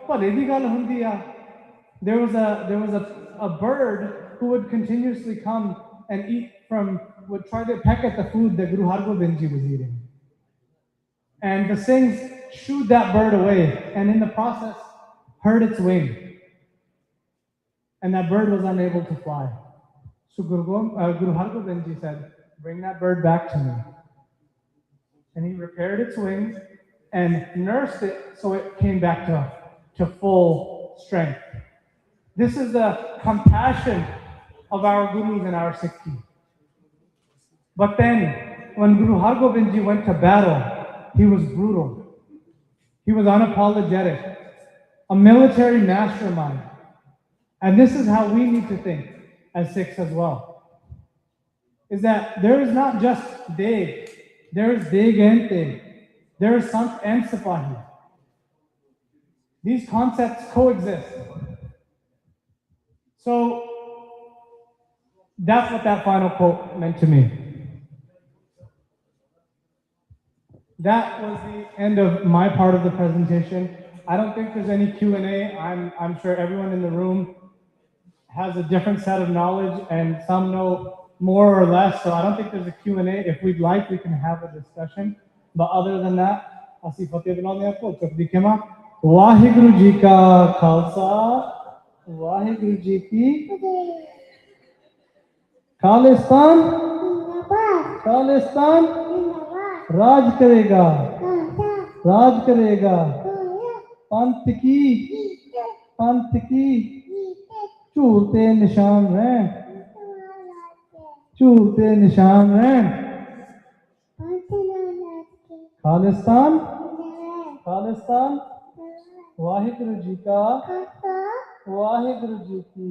ਭਲੇ ਦੀ ਗੱਲ ਹੁੰਦੀ ਆ, there was a bird who would continuously come and would try to peck at the food that Guru Hargobind Ji was eating. And the Singhs shooed that bird away and in the process hurt its wing. And that bird was unable to fly. So Guru Hargobind Ji said, bring that bird back to me. And he repaired its wings and nursed it so it came back to full strength. This is the compassion of our gurus and our Sikhs. But then, when Guru Hargobind Ji went to battle, he was brutal. He was unapologetic, a military mastermind. And this is how we need to think as Sikhs as well. Is that there is not just Deg, there is Deg and Teg. There is Sant and Sipahi. These concepts coexist. So, that's what that final quote meant to me. That was the end of my part of the presentation. I don't think there's any Q&A. I'm sure everyone in the room has a different set of knowledge and some know more or less, so I don't think there's a Q&A. If we'd like, we can have a discussion. But other than that, ਅਸੀਂ ਫਤਿਹ ਬੁਲਾਉਂਦੇ ਹਾਂ ਕੋ ਚੁੱਪ ਦੀ ਖਿਮਾ ਵਾਹਿਗੁਰੂ ਜੀ ਕਾ ਖਾਲਸਾ ਵਾਹਿਗੁਰੂ ਜੀ ਕੀ ਖਾਲਿਸਤਾਨ ਖਾਲਿਸਤਾਨ राज करेगा पंथ की ਝੂਲ ਤੇ ਨਿਸ਼ਾਨ ਰਹਿਣ ਝੂਲ ਤੇ ਨਿਸ਼ਾਨ ਰਹਿਣ ਖਾਲਿਸਤਾਨ ਖਾਲਿਸਤਾਨ ਵਾਹਿਗੁਰੂ ਜੀ ਕਾ ਵਾਹਿਗੁਰੂ ਜੀ ਕੀ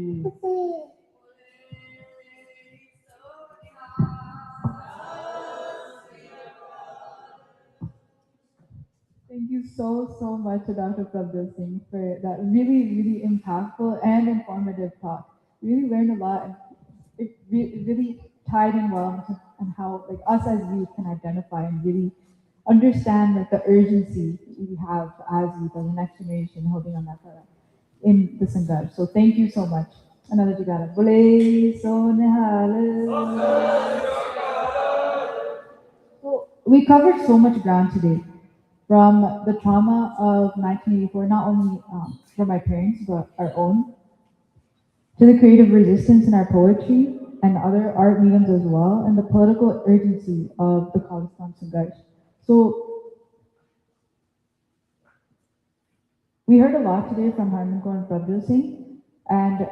Thank you so much to Dr. Prabhdev Singh for that really impactful and informative talk. We really learned a lot, and it really tied in well on how like us as youth can identify and really understand like the urgency we have as youth, as the next generation holding on that in the Sangharsh. So thank you so much. Another Jagara. Bole so nihal. So we covered so much ground today. From the trauma of 1984, not only for my parents, but our own, to the creative resistance in our poetry and other art mediums as well, and the political urgency of the Khalistan Sangharsh. So we heard a lot today from Harman Kaur and Prabhdev Singh, and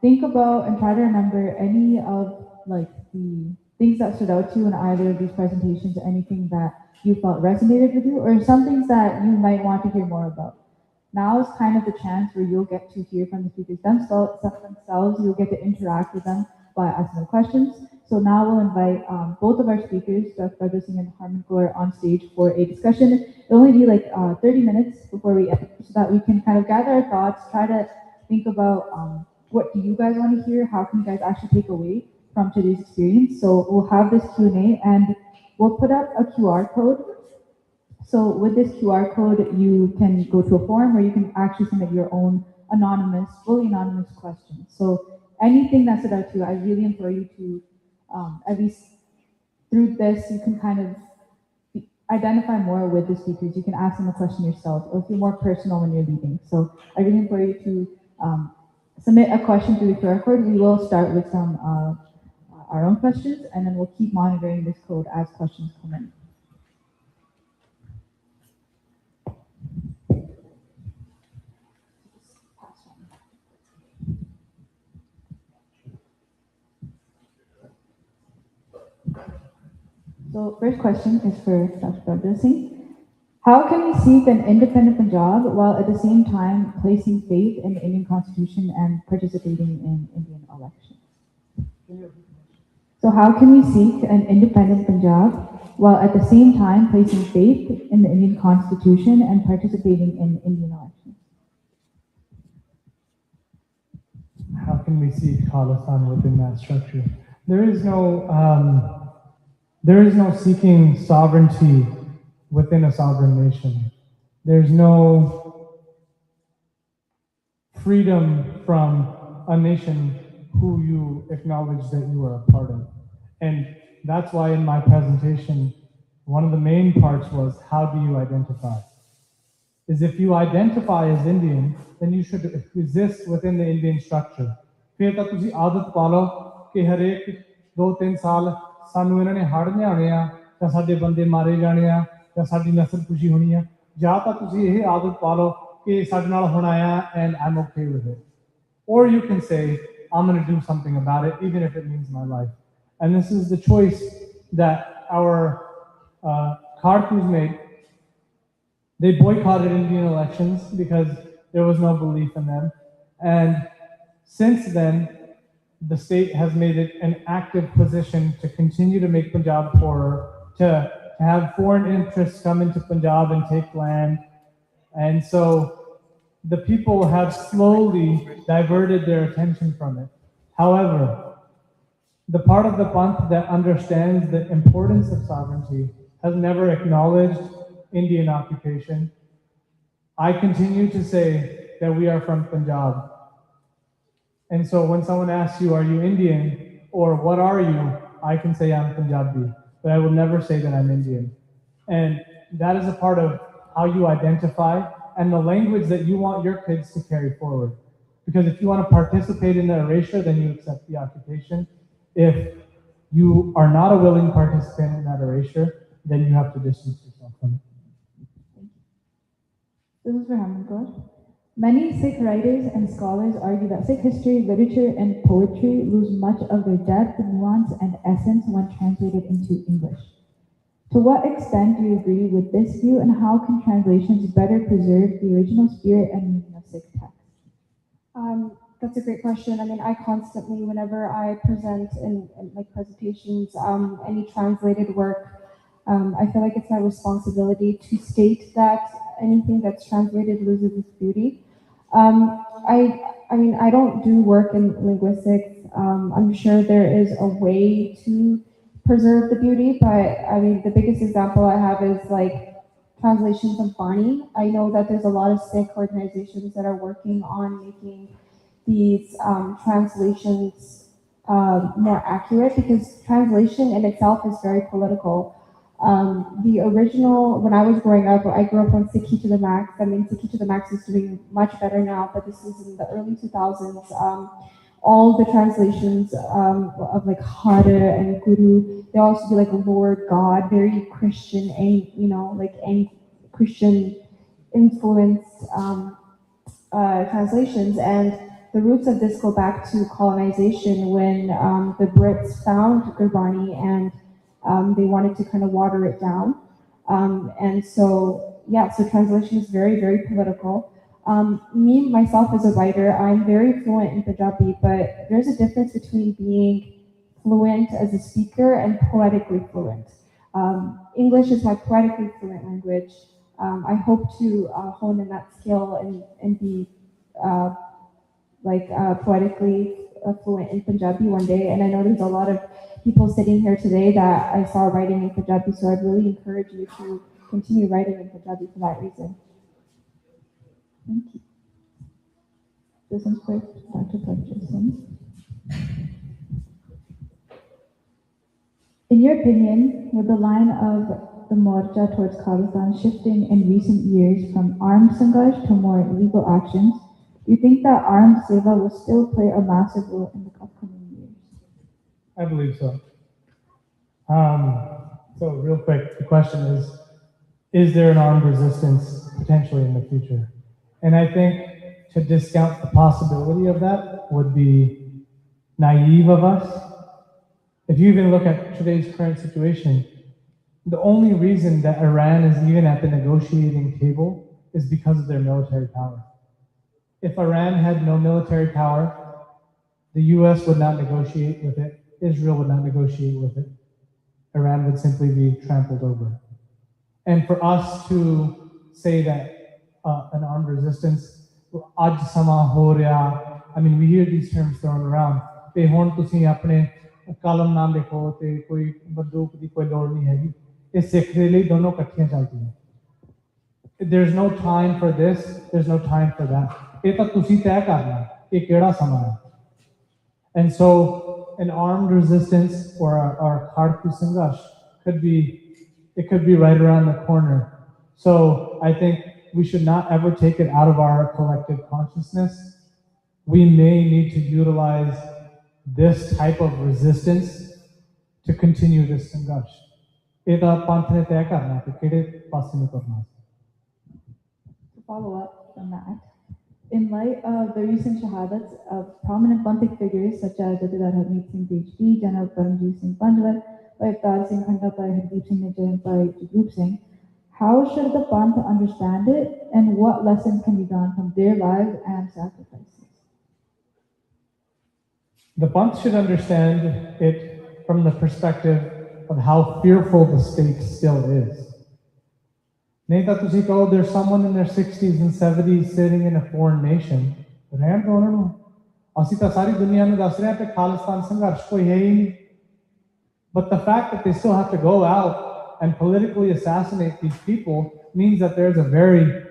think about and try to remember any of like the things that stood out to you in either of these presentations, anything that you felt resonated with you, or some things that you might want to hear more about. Now is kind of the chance where you'll get to hear from the speakers themselves. You'll get to interact with them by asking them questions. So now we'll invite both of our speakers, Dr. Prabhdev Singh and Harman Kaur, on stage for a discussion. It'll only be like 30 minutes before we end, so that we can kind of gather our thoughts, try to think about what do you guys want to hear, how can you guys actually take away from today's experience. So we'll have this Q&A, and we'll put up a QR code. So with this QR code, you can go to a forum where you can actually submit your own fully anonymous questions. So anything that stood out to you, I really implore you to, at least through this, you can kind of identify more with the speakers. You can ask them a question yourself, or feel more personal when you're leaving. So I really implore you to submit a question through the QR code. We will start with some our own questions, and then we'll keep monitoring this code as questions come in. So first question is for Dr. Prabhdev Singh. How can we seek an independent Punjab while at the same time placing faith in the Indian Constitution and participating in Indian elections? So how can we seek an independent Punjab while at the same time placing faith in the Indian Constitution and participating in Indian elections? How can we see Khalistan within that structure? There is no seeking sovereignty within a sovereign nation. There's no freedom from a nation who you acknowledge that you are a part of. And that's why in my presentation, one of the main parts was, how do you identify? Is if you identify as Indian, then you should exist within the Indian structure. ਫਿਰ ਤਾਂ ਤੁਸੀਂ ਆਦਤ ਪਾ ਲਓ ਕਿ ਹਰੇਕ 2-3 ਸਾਲ ਸਾਨੂੰ ਇਹਨਾਂ ਨੇ ਹੜ੍ਹ ਲਿਆਉਣੇ ਆ, ਜਾਂ ਸਾਡੇ ਬੰਦੇ ਮਾਰੇ ਜਾਣੇ ਆ, ਜਾਂ ਸਾਡੀ ਨਸਲ ਖੁਸ਼ੀ ਹੋਣੀ ਆ, ਜਾਂ ਤਾਂ ਤੁਸੀਂ ਇਹ ਆਦਤ ਪਾ ਲਓ ਕਿ ਸਾਡੇ ਨਾਲ ਹੁਣ ਆਇਆ and I'm okay with it. Or you can say, I'm going to do something about it, even if it means my life. And this is the choice that our Khartoums made. They boycotted Indian elections because there was no belief in them. And since then, the state has made it an active position to continue to make Punjab poorer, to have foreign interests come into Punjab and take land. And so the people have slowly diverted their attention from it. However, the part of the Panth that understands the importance of sovereignty has never acknowledged Indian occupation. I continue to say that we are from Punjab. And so when someone asks you, are you Indian, or what are you, I can say I'm Punjabi, but I will never say that I'm Indian. And that is a part of how you identify and the language that you want your kids to carry forward. Because if you want to participate in the erasure, then you accept the occupation. If you are not a willing participant in that erasure, then you have to distance yourself from it. This is for Harman Kaur. Many Sikh writers and scholars argue that Sikh history, literature, and poetry lose much of their depth, nuance, and essence when translated into English. To what extent do you agree with this view, and how can translations better preserve the original spirit and meaning of Sikh texts? That's a great question. I mean, I constantly, whenever I present in like presentations, any translated work, I feel like it's my responsibility to state that anything that's translated loses its beauty. I mean, I don't do work in linguistics. I'm sure there is a way to preserve the beauty, but I mean, the biggest example I have is like translations of Bani. I know that there's a lot of Sikh organizations that are working on making these translations more accurate, because translation in itself is very political. The original, when I was growing up, I grew up on Sikhi to the Max. I mean, Sikhi to the Max is doing much better now, but this was in the early 2000s. All the translations of like Hara and Guru, they also be like Lord God, very Christian, and you know, like Christian influenced translations. And the roots of this go back to colonization, when the Brits found Gurbani and they wanted to kind of water it down. And so, yeah, so translation is very, very political. Me, myself as a writer, I'm very fluent in Punjabi, but there's a difference between being fluent as a speaker and poetically fluent. English is my poetically fluent language. I hope to hone in that skill and be poetically fluent in Punjabi one day. And I know there's a lot of people sitting here today that I saw writing in Punjabi, so I'd really encourage you to continue writing in Punjabi for that reason. Thank you. This is for Dr. Purchasing. In your opinion, with the line of the Morcha towards Khalistan shifting in recent years from armed Sangharsh to more legal actions, do you think that armed Seva will still play a massive role in the upcoming years? I believe so. So real quick, the question is there an armed resistance potentially in the future? And I think to discount the possibility of that would be naive of us. If you even look at today's current situation, the only reason that Iran is even at the negotiating table is because of their military power. If Iran had no military power, the US would not negotiate with it, Israel would not negotiate with it. Iran would simply be trampled over. And for us to say that an armed resistance, Aj Sama Ho Reha, I mean, we hear these terms thrown around. Te hon tusi apne kalam na likho, te koi bandook di koi lod nahi hai. Is Sikh de liye dono ikkathiyan chaltiyan. There's no time for this, there's no time for that. Ye ta tusi tay karna, ye kehda sama hai. And so an armed resistance or a Khartu Sangharsh could be right around the corner. So I think we should not ever take it out of our collective consciousness. We may need to utilize this type of resistance to continue this Sangharsh. To follow up on that, in light of the recent shahadats of prominent Panthic figures such as Jatidar Harmeet Singh PhD, General Paramjit Singh Panjwal, Avtar Singh Khanda, Hardeep Singh Nijjar, and Jagrup Singh, how should the Panth understand it, and what lessons can be drawn from their lives and sacrifices? The Panth should understand it from the perspective of how fearful the state still is. There's someone in their 60s and 70s sitting in a foreign nation. But the fact that they still have to go out and politically assassinate these people means that there's a very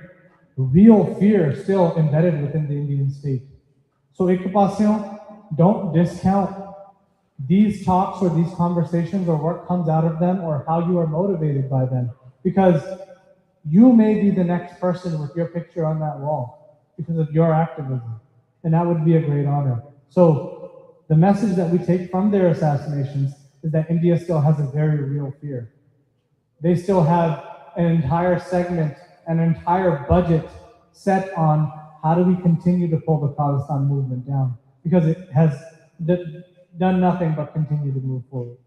real fear still embedded within the Indian state. So don't discount these talks or these conversations or what comes out of them or how you are motivated by them, because you may be the next person with your picture on that wall because of your activism, and that would be a great honor. So the message that we take from their assassinations is that India still has a very real fear. They still have an entire segment, an entire budget set on how do we continue to pull the Khalistan movement down? Because it has done nothing but continue to move forward.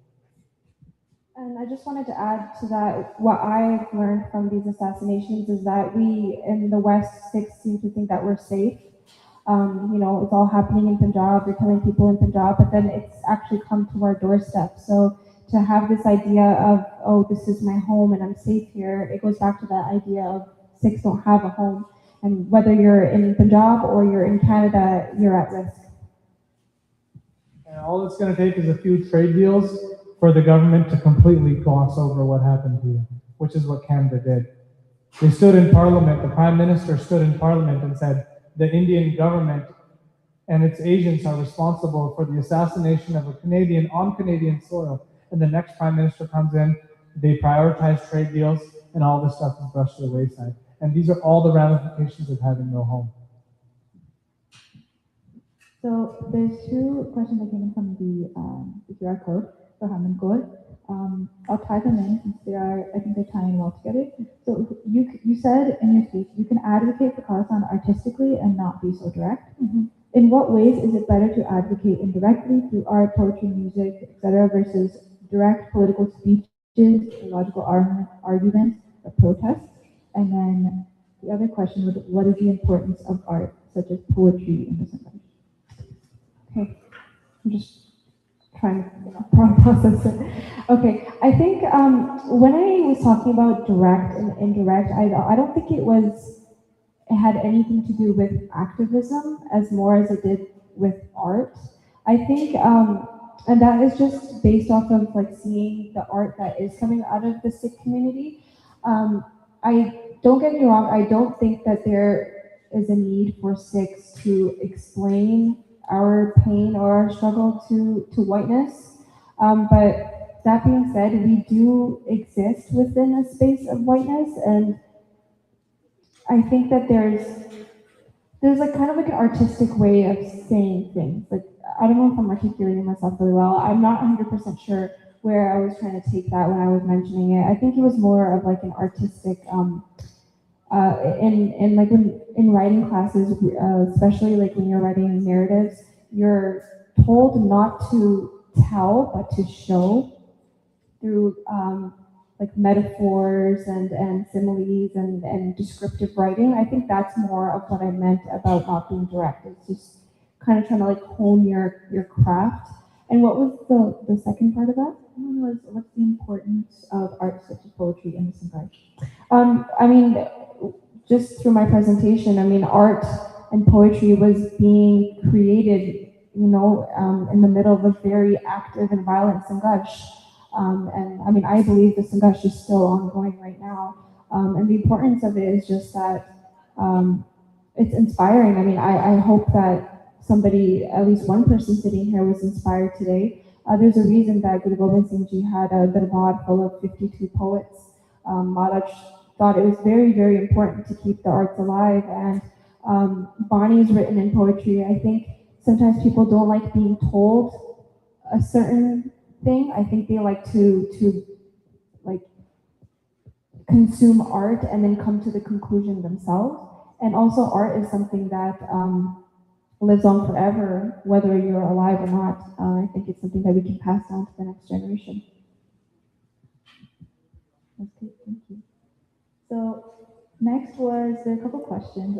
And I just wanted to add to that, what I've learned from these assassinations is that we in the West seem to think that we're safe. You know, it's all happening in Punjab, they're killing people in Punjab, but then it's actually come to our doorstep. So to have this idea of, oh, this is my home and I'm safe here, it goes back to that idea of Sikhs don't have a home. And whether you're in Punjab or you're in Canada, you're at risk. And all it's going to take is a few trade deals for the government to completely gloss over what happened here, which is what Canada did. They stood in Parliament, the Prime Minister stood in Parliament and said, the Indian government and its agents are responsible for the assassination of a Canadian on Canadian soil. And the next Prime Minister comes in, they prioritize trade deals, and all this stuff is brushed to the wayside. And these are all the ramifications of having no home. So there's two questions that came in from the QR code for Harman Kaur. I'll tie them in since they are, I think they're tying well together. So you said in your speech, you can advocate for Khalistan artistically and not be so direct. Mm-hmm. In what ways is it better to advocate indirectly through art, poetry, music, etc., versus direct political speeches, logical arguments, or protests? And then the other question was, what is the importance of art, such as poetry, in this environment? Okay, I'm just trying to process it. Okay, I think when I was talking about direct and indirect, I don't think it had anything to do with activism as more as it did with art. I think, and that is just based off of like seeing the art that is coming out of the Sikh community. I don't get me wrong, I don't think that there is a need for Sikhs to explain our pain or our struggle to whiteness. But that being said, we do exist within a space of whiteness, and I think that there's like kind of like an artistic way of saying things. Like, I don't know if I'm articulating myself really well. I'm not 100% sure where I was trying to take that when I was mentioning it. I think it was more of like an artistic, in like when in writing classes, especially like when you're writing narratives, you're told not to tell but to show through like metaphors and similes and descriptive writing. I think that's more of what I meant about not being direct. It's just kind of trying to like hone your craft. And what was the second part of that? Was what's the importance of art such as poetry in this environment? I mean, just through my presentation, I mean, art and poetry was being created, you know, in the middle of a very active and violent Sangharsh. And I mean, I believe the Sangharsh is still ongoing right now. And the importance of it is just that it's inspiring. I mean, I hope that somebody, at least one person sitting here, was inspired today. There's a reason that Guru Gobind Singh Ji had a Darbar full of 52 poets. Maharaj thought it was very, very important to keep the arts alive. And Bani is written in poetry. I think sometimes people don't like being told a certain thing. I think they like to like consume art and then come to the conclusion themselves. And also art is something that lives on forever, whether you're alive or not. I think it's something that we can pass down to the next generation. That's good, thank you. So next was, there are a couple questions.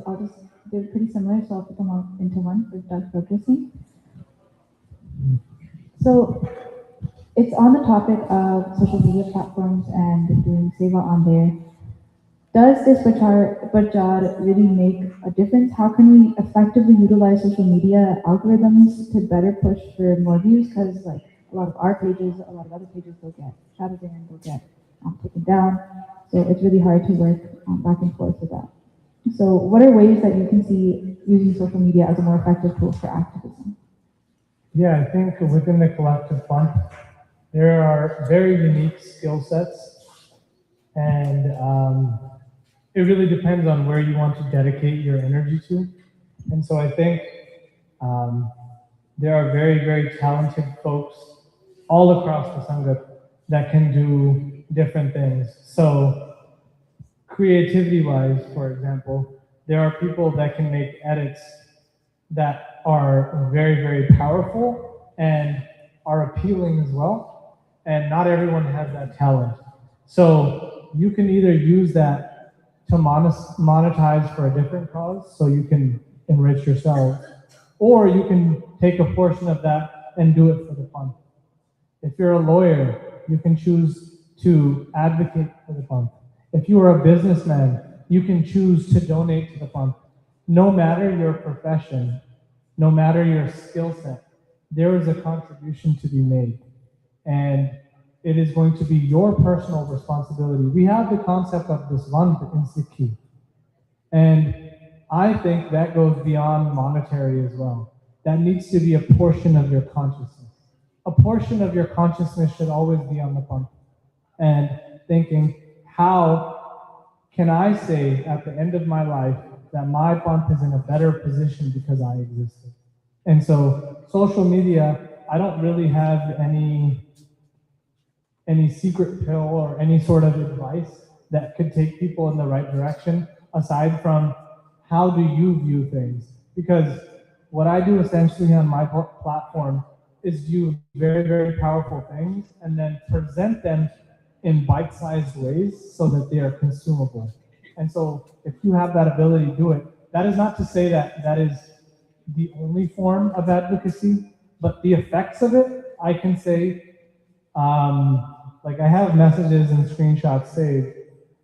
They're pretty similar, so I'll put them all into one for Dr. Focusing. So it's on the topic of social media platforms and doing seva on there. Does this Bachar really make a difference? How can we effectively utilize social media algorithms to better push for more views? Because like a lot of our pages, a lot of other pages will get shouted in, will get taken down. So it's really hard to work back and forth with that. So what are ways that you can see using social media as a more effective tool for activism? Yeah, I think within the collective fund, there are very unique skill sets, and it really depends on where you want to dedicate your energy to. And so I think there are very, very talented folks all across the Sangat that can do different things. So creativity-wise, for example, there are people that can make edits that are very, very powerful and are appealing as well. And not everyone has that talent. So you can either use that to monetize for a different cause, so you can enrich yourselves, or you can take a portion of that and do it for the fund. If you're a lawyer, you can choose to advocate for the fund. If you are a businessman, you can choose to donate to the fund. No matter your profession, no matter your skill set, there is a contribution to be made. And it is going to be your personal responsibility. We have the concept of this fund in Sikhi. And I think that goes beyond monetary as well. That needs to be a portion of your consciousness. A portion of your consciousness should always be on the fund. And thinking, how can I say at the end of my life that my fund is in a better position because I existed? And so social media, I don't really have any secret pill or any sort of advice that could take people in the right direction, aside from how do you view things? Because what I do essentially on my platform is view very, very powerful things and then present them in bite-sized ways so that they are consumable. And so if you have that ability to do it, that is not to say that that is the only form of advocacy, but the effects of it, I can say, like I have messages and screenshots saved.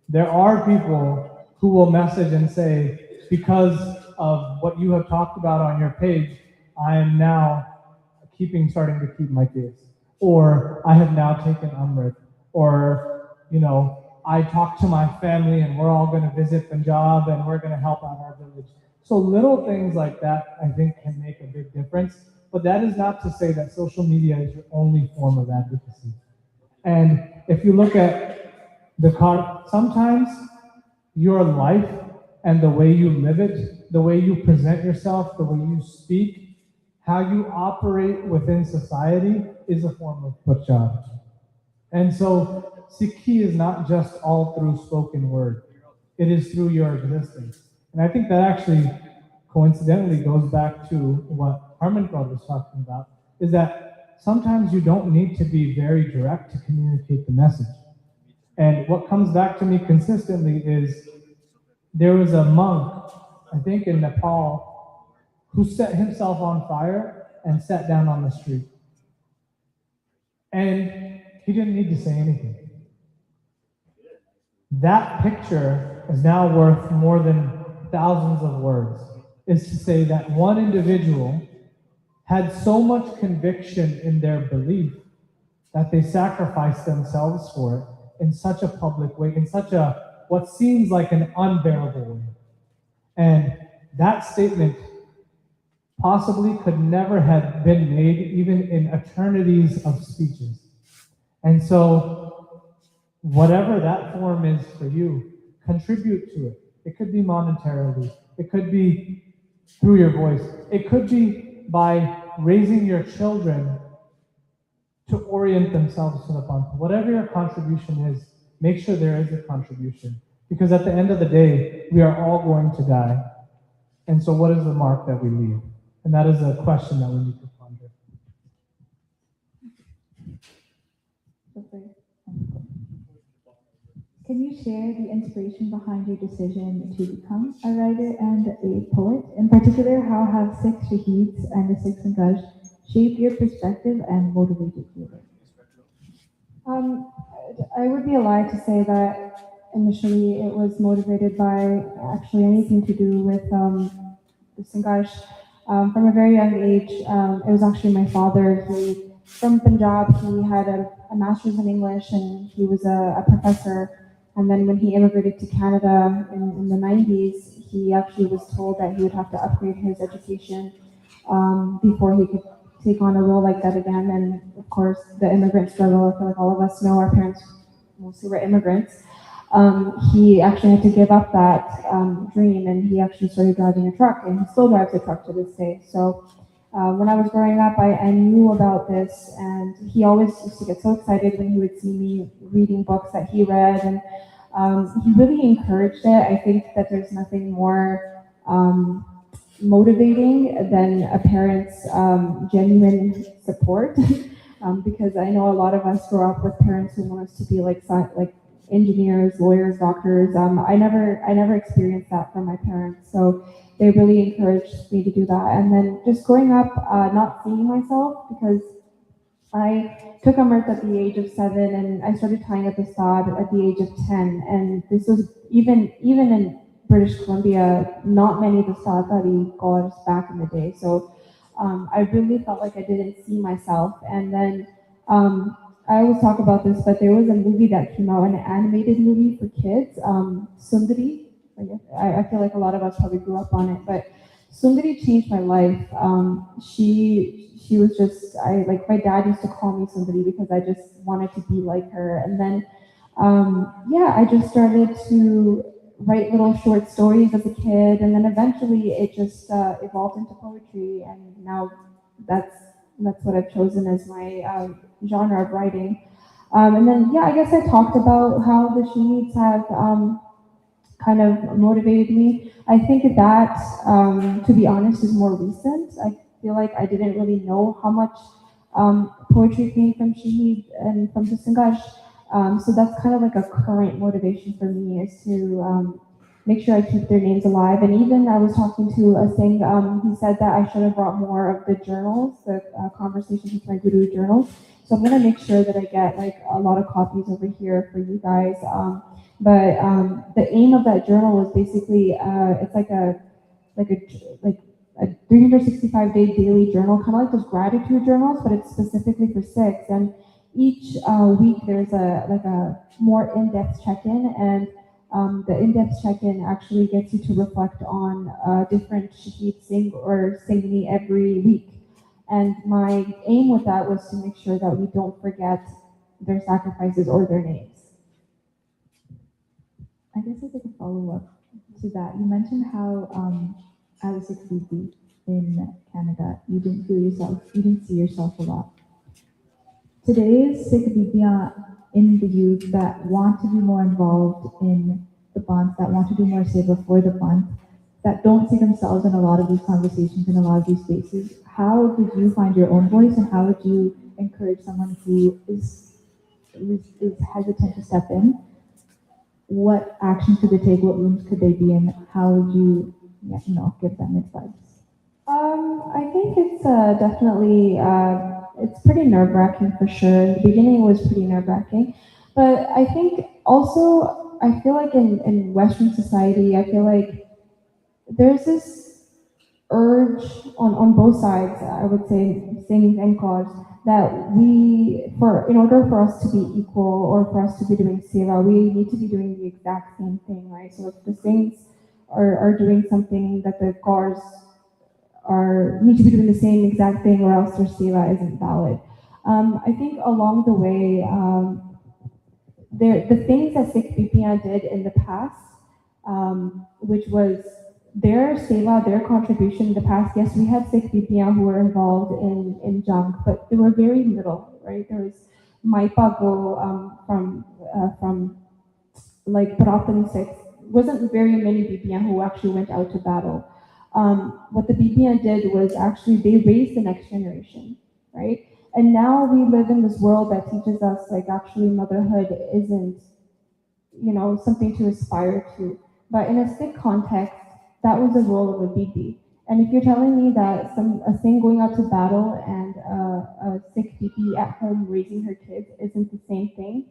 There are people who will message and say, because of what you have talked about on your page, I am now starting to keep my kids. Or I have now taken Amrit. Or, I talked to my family and we're all going to visit Punjab and we're going to help out our village. So little things like that, I think, can make a big difference. But that is not to say that social media is your only form of advocacy. And if you look at sometimes your life and the way you live it, the way you present yourself, the way you speak, how you operate within society is a form of prachar. And so Sikhi is not just all through spoken word. It is through your existence. And I think that actually coincidentally goes back to what Harmanpreet was talking about, is that sometimes you don't need to be very direct to communicate the message. And what comes back to me consistently is there was a monk, I think in Nepal, who set himself on fire and sat down on the street. And he didn't need to say anything. That picture is now worth more than thousands of words, is to say that one individual had so much conviction in their belief that they sacrificed themselves for it in such a public way, in such a, what seems like an unbearable way. And that statement possibly could never have been made even in eternities of speeches. And so whatever that form is for you, contribute to it. It could be monetarily. It could be through your voice. It could be by raising your children to orient themselves to the fund. Whatever your contribution is, make sure there is a contribution. Because at the end of the day, we are all going to die. And so what is the mark that we leave? And that is a question that we need to ponder. Can you share the inspiration behind your decision to become a writer and a poet? In particular, how have Sikh Shaheeds and the Sikh Sangharsh shaped your perspective and motivated you? I would be a lie to say that initially it was motivated by actually anything to do with the Sangharsh. From a very young age, it was actually my father. From Punjab, he had a master's in English and he was a professor. And then when he immigrated to Canada in the 90s, he actually was told that he would have to upgrade his education before he could take on a role like that again. And of course, the immigrant struggle, I feel like all of us know, our parents mostly were immigrants. He actually had to give up that dream, and he actually started driving a truck, and he still drives a truck to this day. So when I was growing up, I knew about this, and he always used to get so excited when he would see me reading books that he read. And He really encouraged it. I think that there's nothing more motivating than a parent's genuine support. Because I know a lot of us grow up with parents who want us to be like engineers, lawyers, doctors. I never experienced that from my parents, so they really encouraged me to do that. And then just growing up, not seeing myself, because I took Amrit at the age of 7, and I started tying up the sod at the age of 10. And this was even in British Columbia, not many of the sads that we got back in the day. So I really felt like I didn't see myself. And then I always talk about this, but there was a movie that came out, an animated movie for kids, Sundari. I feel like a lot of us probably grew up on it, but Sundari changed my life. She was just, my dad used to call me Sundari because I just wanted to be like her. And then, I just started to write little short stories as a kid, and then eventually it just evolved into poetry, and now that's what I've chosen as my genre of writing. And then, I guess I talked about how the She Needs have kind of motivated me. I think that, to be honest, is more recent. I feel like I didn't really know how much poetry came from Shahid and from the Sangash. So that's kind of like a current motivation for me, is to make sure I keep their names alive. And even I was talking to a Singh, he said that I should have brought more of the journals, the conversations with my Guru journals. So I'm gonna make sure that I get like a lot of copies over here for you guys. But the aim of that journal was basically it's like a 365-day daily journal, kind of like those gratitude journals, but it's specifically for Sikhs. And each week there's a more in-depth check-in, and the in-depth check-in actually gets you to reflect on different Shaheed Singh or Singhni every week. And my aim with that was to make sure that we don't forget their sacrifices or their names. I guess as like a follow-up to that, you mentioned how as a Sikh Bibi in Canada, you didn't see yourself a lot. Today's Sikh Bibiyan in the youth that want to be more involved in the Panth, that want to do more seva for the Panth, that don't see themselves in a lot of these conversations, in a lot of these spaces, how did you find your own voice, and how would you encourage someone who is hesitant to step in? What actions could they take? What rooms could they be in? How would you, give them advice? I think it's definitely, it's pretty nerve-wracking for sure. In the beginning it was pretty nerve-wracking, but I think also, I feel like in Western society, I feel like there's this urge on both sides, I would say, Singhs and Kaurs, that in order for us to be equal or for us to be doing seva, we need to be doing the exact same thing, right? So if the Singhs are doing something, that the Kaurs need to be doing the same exact thing, or else their seva isn't valid. I think along the way, the things that Sikh Bibiyan did in the past, which was their seva, their contribution in the past. Yes, we had Sikh Bibiyan who were involved in Jung, but they were very little, right? There was Maipa Go from like Purathan Sikhs. Wasn't very many Bibiyan who actually went out to battle. What the Bibiyan did was actually they raised the next generation, right? And now we live in this world that teaches us like actually motherhood isn't, something to aspire to. But in a Sikh context, that was the role of a Bibi. And if you're telling me that a Singh going out to battle and a Sikh Bibi at home raising her kids isn't the same thing,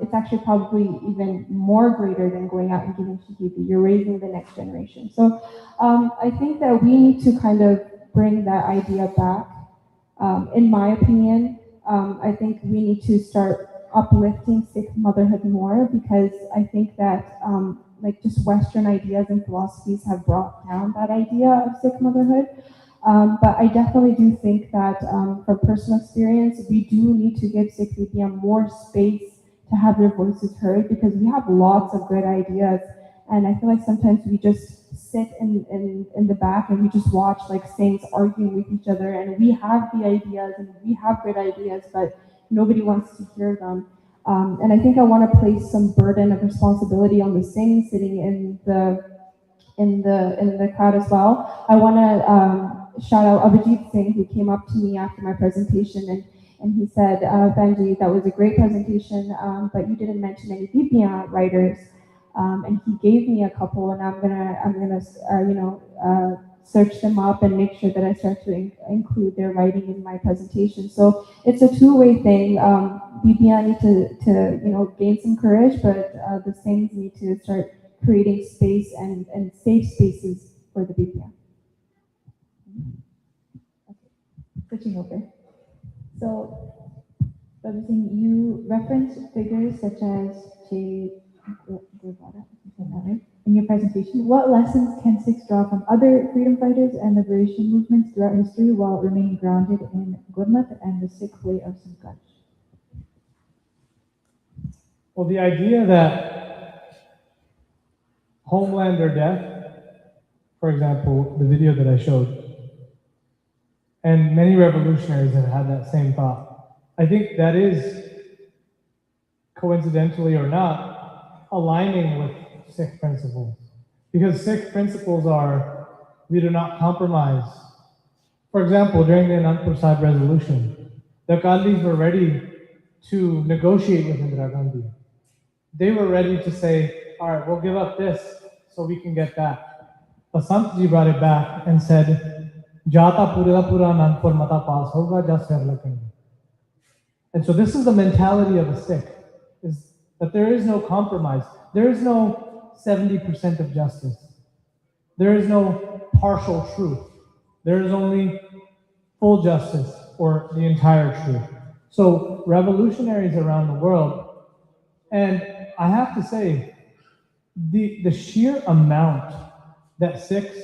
it's actually probably even more greater than going out and giving Shahibi. You're raising the next generation. So I think that we need to kind of bring that idea back. In my opinion, I think we need to start uplifting Sikh motherhood more, because I think that just Western ideas and philosophies have brought down that idea of Sikh motherhood. But I definitely do think that from personal experience, we do need to give Sikh Bibiyan more space to have their voices heard, because we have lots of good ideas. And I feel like sometimes we just sit in the back and we just watch like Singhs arguing with each other, and we have the ideas and we have good ideas, but nobody wants to hear them. And I think I want to place some burden of responsibility on the Singh sitting in the crowd as well. I want to shout out Abhijit Singh, who came up to me after my presentation, and he said, Benji, that was a great presentation, but you didn't mention any BPA writers. And he gave me a couple, and I'm gonna search them up and make sure that I start to include their writing in my presentation. So it's a two-way thing. BPA need to gain some courage, but the Singhs need to start creating space and safe spaces for the BPA. Switching over. So, Brother Singh, you referenced figures such as Che Guevara, in your presentation. What lessons can Sikhs draw from other freedom fighters and liberation movements throughout history while remaining grounded in Gurmat and the Sikh way of Sangharsh? Well, the idea that homeland or death, for example, the video that I showed, and many revolutionaries have had that same thought. I think that is, coincidentally or not, aligning with Sikh principles. Because Sikh principles are, we do not compromise. For example, during the Anandpur Sahib resolution, the Gandhis were ready to negotiate with Indira Gandhi. They were ready to say, all right, we'll give up this so we can get that. But Sant Ji brought it back and said, Jata pura pura Anandpur mata pass hoga, ja sir lakenge. And so this is the mentality of a Sikh, is that there is no compromise. There is no 70% of justice. There is no partial truth. There is only full justice, or the entire truth. So revolutionaries around the world, and I have to say, the sheer amount that Sikhs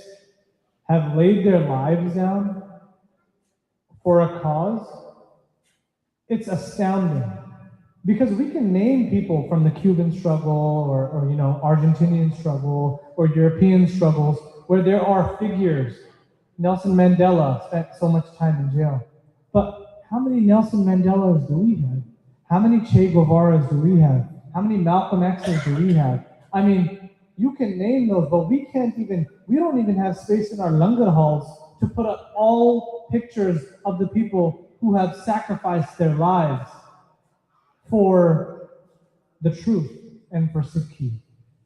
have laid their lives down for a cause, it's astounding. Because we can name people from the Cuban struggle or Argentinian struggle or European struggles where there are figures. Nelson Mandela spent so much time in jail. But how many Nelson Mandelas do we have? How many Che Guevaras do we have? How many Malcolm X's do we have? I mean, you can name those, but we don't even have space in our langar halls to put up all pictures of the people who have sacrificed their lives for the truth and for Sikhi.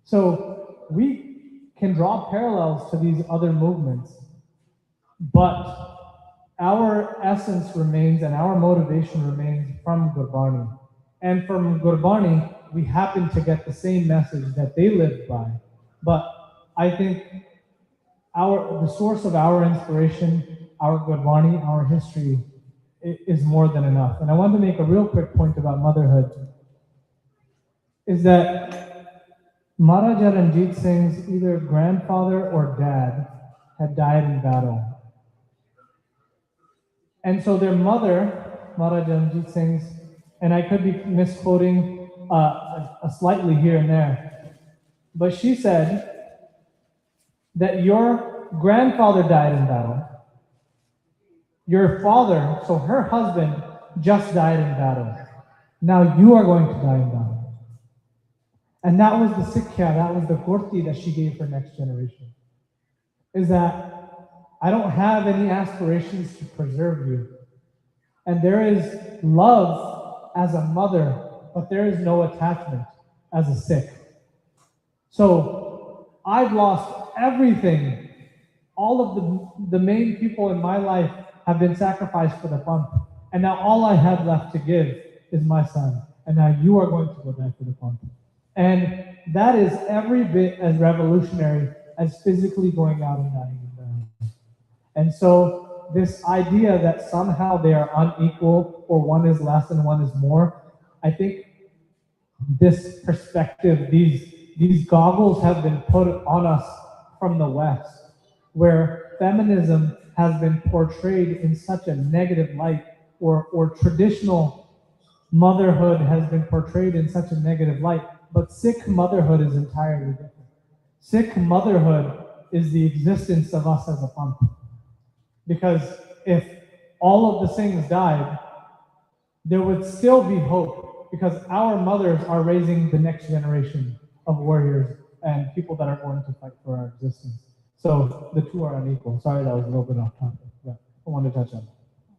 So we can draw parallels to these other movements, but our essence remains and our motivation remains from Gurbani. And from Gurbani, we happen to get the same message that they lived by. But I think the source of our inspiration, our Gurbani, our history, is more than enough. And I want to make a real quick point about motherhood, is that Maharaja Ranjit Singh's either grandfather or dad had died in battle. And so their mother, Maharaja Ranjit Singh's, and I could be misquoting slightly here and there, but she said that your grandfather died in battle. Your father, so her husband, just died in battle. Now you are going to die in battle. And that was the Sikhya, that was the Gurti that she gave for next generation. Is that I don't have any aspirations to preserve you. And there is love as a mother, but there is no attachment as a Sikh. So I've lost everything. All of the main people in my life have been sacrificed for the pump. And now all I have left to give is my son. And now you are going to go die for the pump. And that is every bit as revolutionary as physically going out and dying in battle. And so this idea that somehow they are unequal or one is less and one is more, I think this perspective, these goggles have been put on us from the West, where feminism has been portrayed in such a negative light, or traditional motherhood has been portrayed in such a negative light, but Sikh motherhood is entirely different. Sikh motherhood is the existence of us as a pump. Because if all of the Singhs died, there would still be hope because our mothers are raising the next generation of warriors and people that are going to fight for our existence. So the two are unequal. Sorry, that was a little bit off topic, but I wanted to touch on it.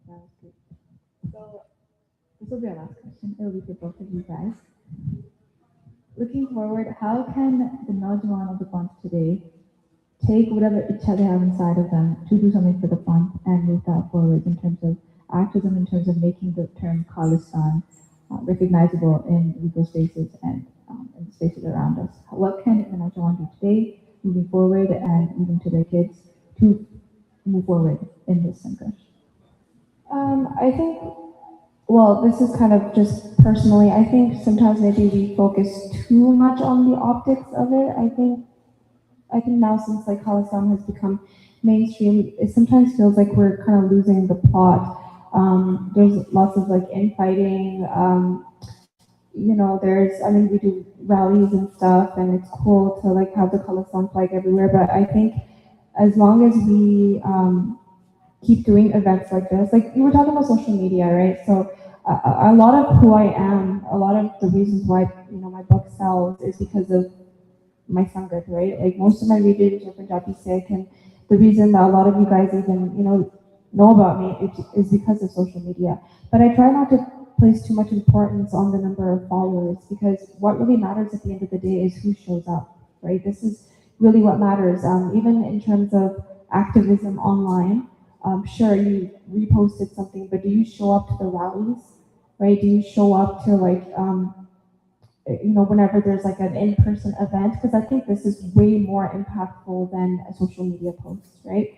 That was good. So this will be our last question. It will be for both of you guys. Looking forward, how can the Naujawan of the Fund today take whatever itcha they have inside of them to do something for the Fund and move that forward in terms of activism, in terms of making the term Khalistan recognizable in legal spaces and in the spaces around us? What can the Naujawan do today, moving forward, and even to their kids to move forward in this Sangharsh? I think, well, this is kind of just personally, I think sometimes maybe we focus too much on the optics of it. I think now since like Khalistan has become mainstream, it sometimes feels like we're kind of losing the plot. There's lots of like infighting, we do rallies and stuff, and it's cool to like have the Khalistan flag everywhere, but I think as long as we keep doing events like this, like you were talking about social media, right? So a lot of who I am, a lot of the reasons why, my book sells is because of my Sangat, right? Like most of my readers are Punjabi Sikh, and the reason that a lot of you guys even, know about me is because of social media. But I try not to place too much importance on the number of followers, because what really matters at the end of the day is who shows up, right? This is really what matters. Even in terms of activism online, sure, you reposted something, but do you show up to the rallies, right? Do you show up to like, whenever there's like an in-person event? Because I think this is way more impactful than a social media post, right?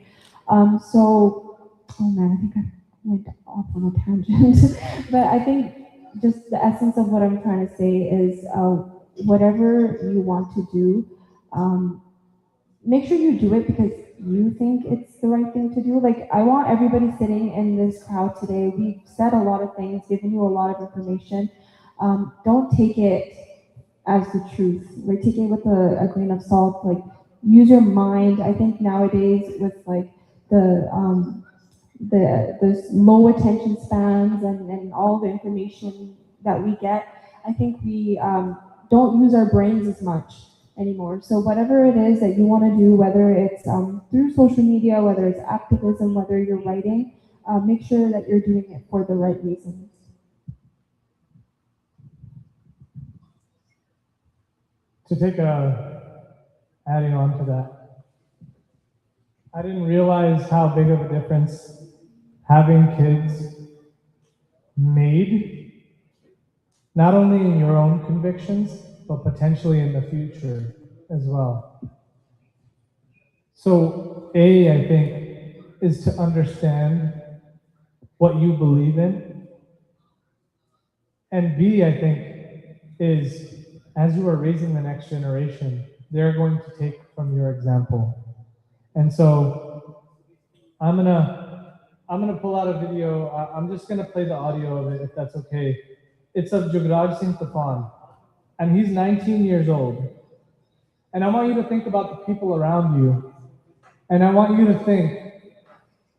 Oh man, I think I went off on a tangent. But I think just the essence of what I'm trying to say is whatever you want to do, make sure you do it because you think it's the right thing to do. Like, I want everybody sitting in this crowd today, we've said a lot of things, given you a lot of information. Don't take it as the truth, right? Take it with a grain of salt. Like, use your mind. I think nowadays with like the low attention spans and all the information that we get, I think we don't use our brains as much anymore. So whatever it is that you want to do, whether it's through social media, whether it's activism, whether you're writing, make sure that you're doing it for the right reasons. To take adding on to that, I didn't realize how big of a difference having kids made, not only in your own convictions, but potentially in the future as well. So A, I think, is to understand what you believe in. And B, I think, is as you are raising the next generation, they're going to take from your example. And so I'm gonna pull out a video. I'm just gonna play the audio of it, if that's okay. It's of Jugraj Singh Tufan, and he's 19 years old. And I want you to think about the people around you, and I want you to think,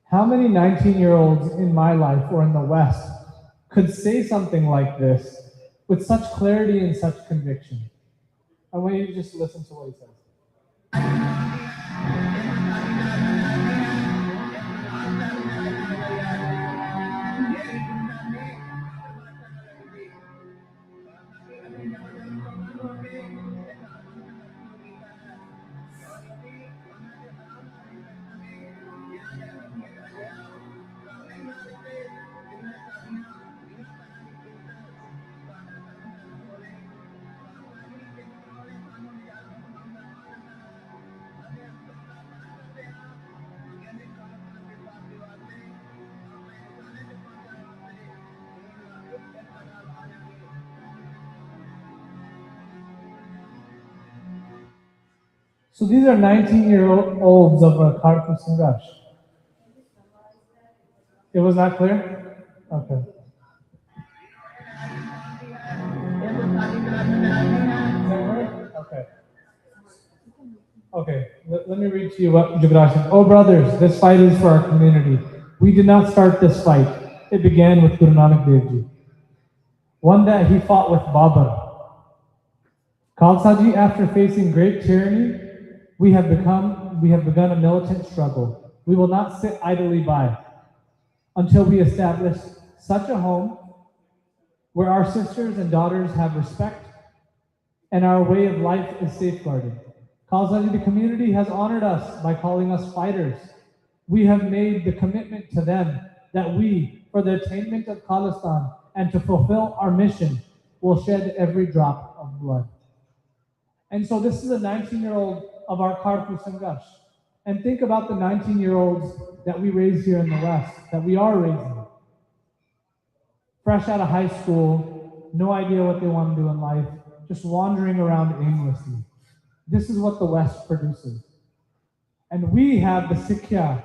how many 19-year-olds in my life or in the West could say something like this with such clarity and such conviction? I want you to just listen to what he says. So these are 19-year-olds of Kharagpur Sangharsh. It was not clear? Okay. Okay, let me read to you what Jugraj said. Oh brothers, this fight is for our community. We did not start this fight. It began with Guru Nanak Dev Ji. one that he fought with Babur. Khalsa Ji, after facing great tyranny, we have begun a militant struggle. We will not sit idly by until we establish such a home where our sisters and daughters have respect and our way of life is safeguarded. Khalsa Ji, the community has honored us by calling us fighters. We have made the commitment to them that we, for the attainment of Khalistan and to fulfill our mission, will shed every drop of blood. And so this is a 19-year-old of our Kharku Sangash. And think about the 19-year-olds that we raise here in the West, that we are raising. Fresh out of high school, no idea what they want to do in life, just wandering around aimlessly. This is what the West produces. And we have the Sikhya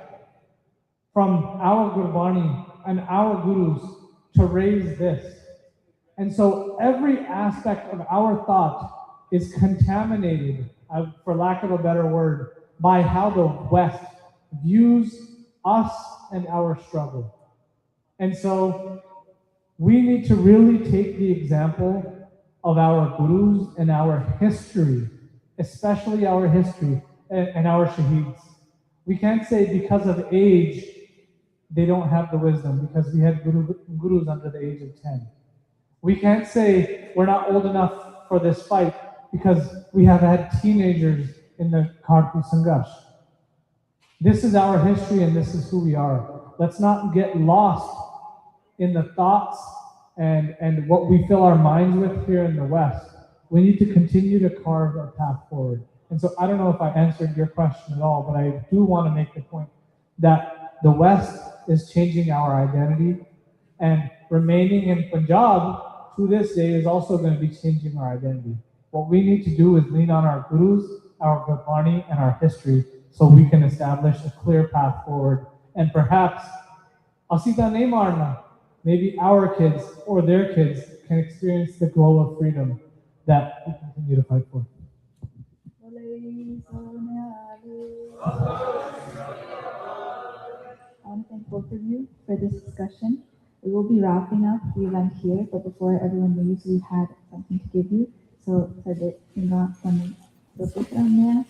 from our Gurbani and our Gurus to raise this. And so every aspect of our thought is contaminated, for lack of a better word, by how the West views us and our struggle. And so we need to really take the example of our Gurus and our history, especially our history and our Shaheeds. We can't say because of age, they don't have the wisdom, because we had Gurus under the age of 10. We can't say we're not old enough for this fight, because we have had teenagers in the Kharku Sangash. This is our history and this is who we are. Let's not get lost in the thoughts and what we fill our minds with here in the West. We need to continue to carve a path forward. And so I don't know if I answered your question at all, but I do want to make the point that the West is changing our identity, and remaining in Punjab to this day is also going to be changing our identity. What we need to do is lean on our Gurus, our Gurbani, and our history so we can establish a clear path forward. And perhaps, Asita nahi marna, maybe our kids or their kids can experience the glow of freedom that we continue to fight for. I want to thank both of you for this discussion. We will be wrapping up the event here, but before everyone leaves, we had something to give you. So, Sadit, tinggal kami berputarnya.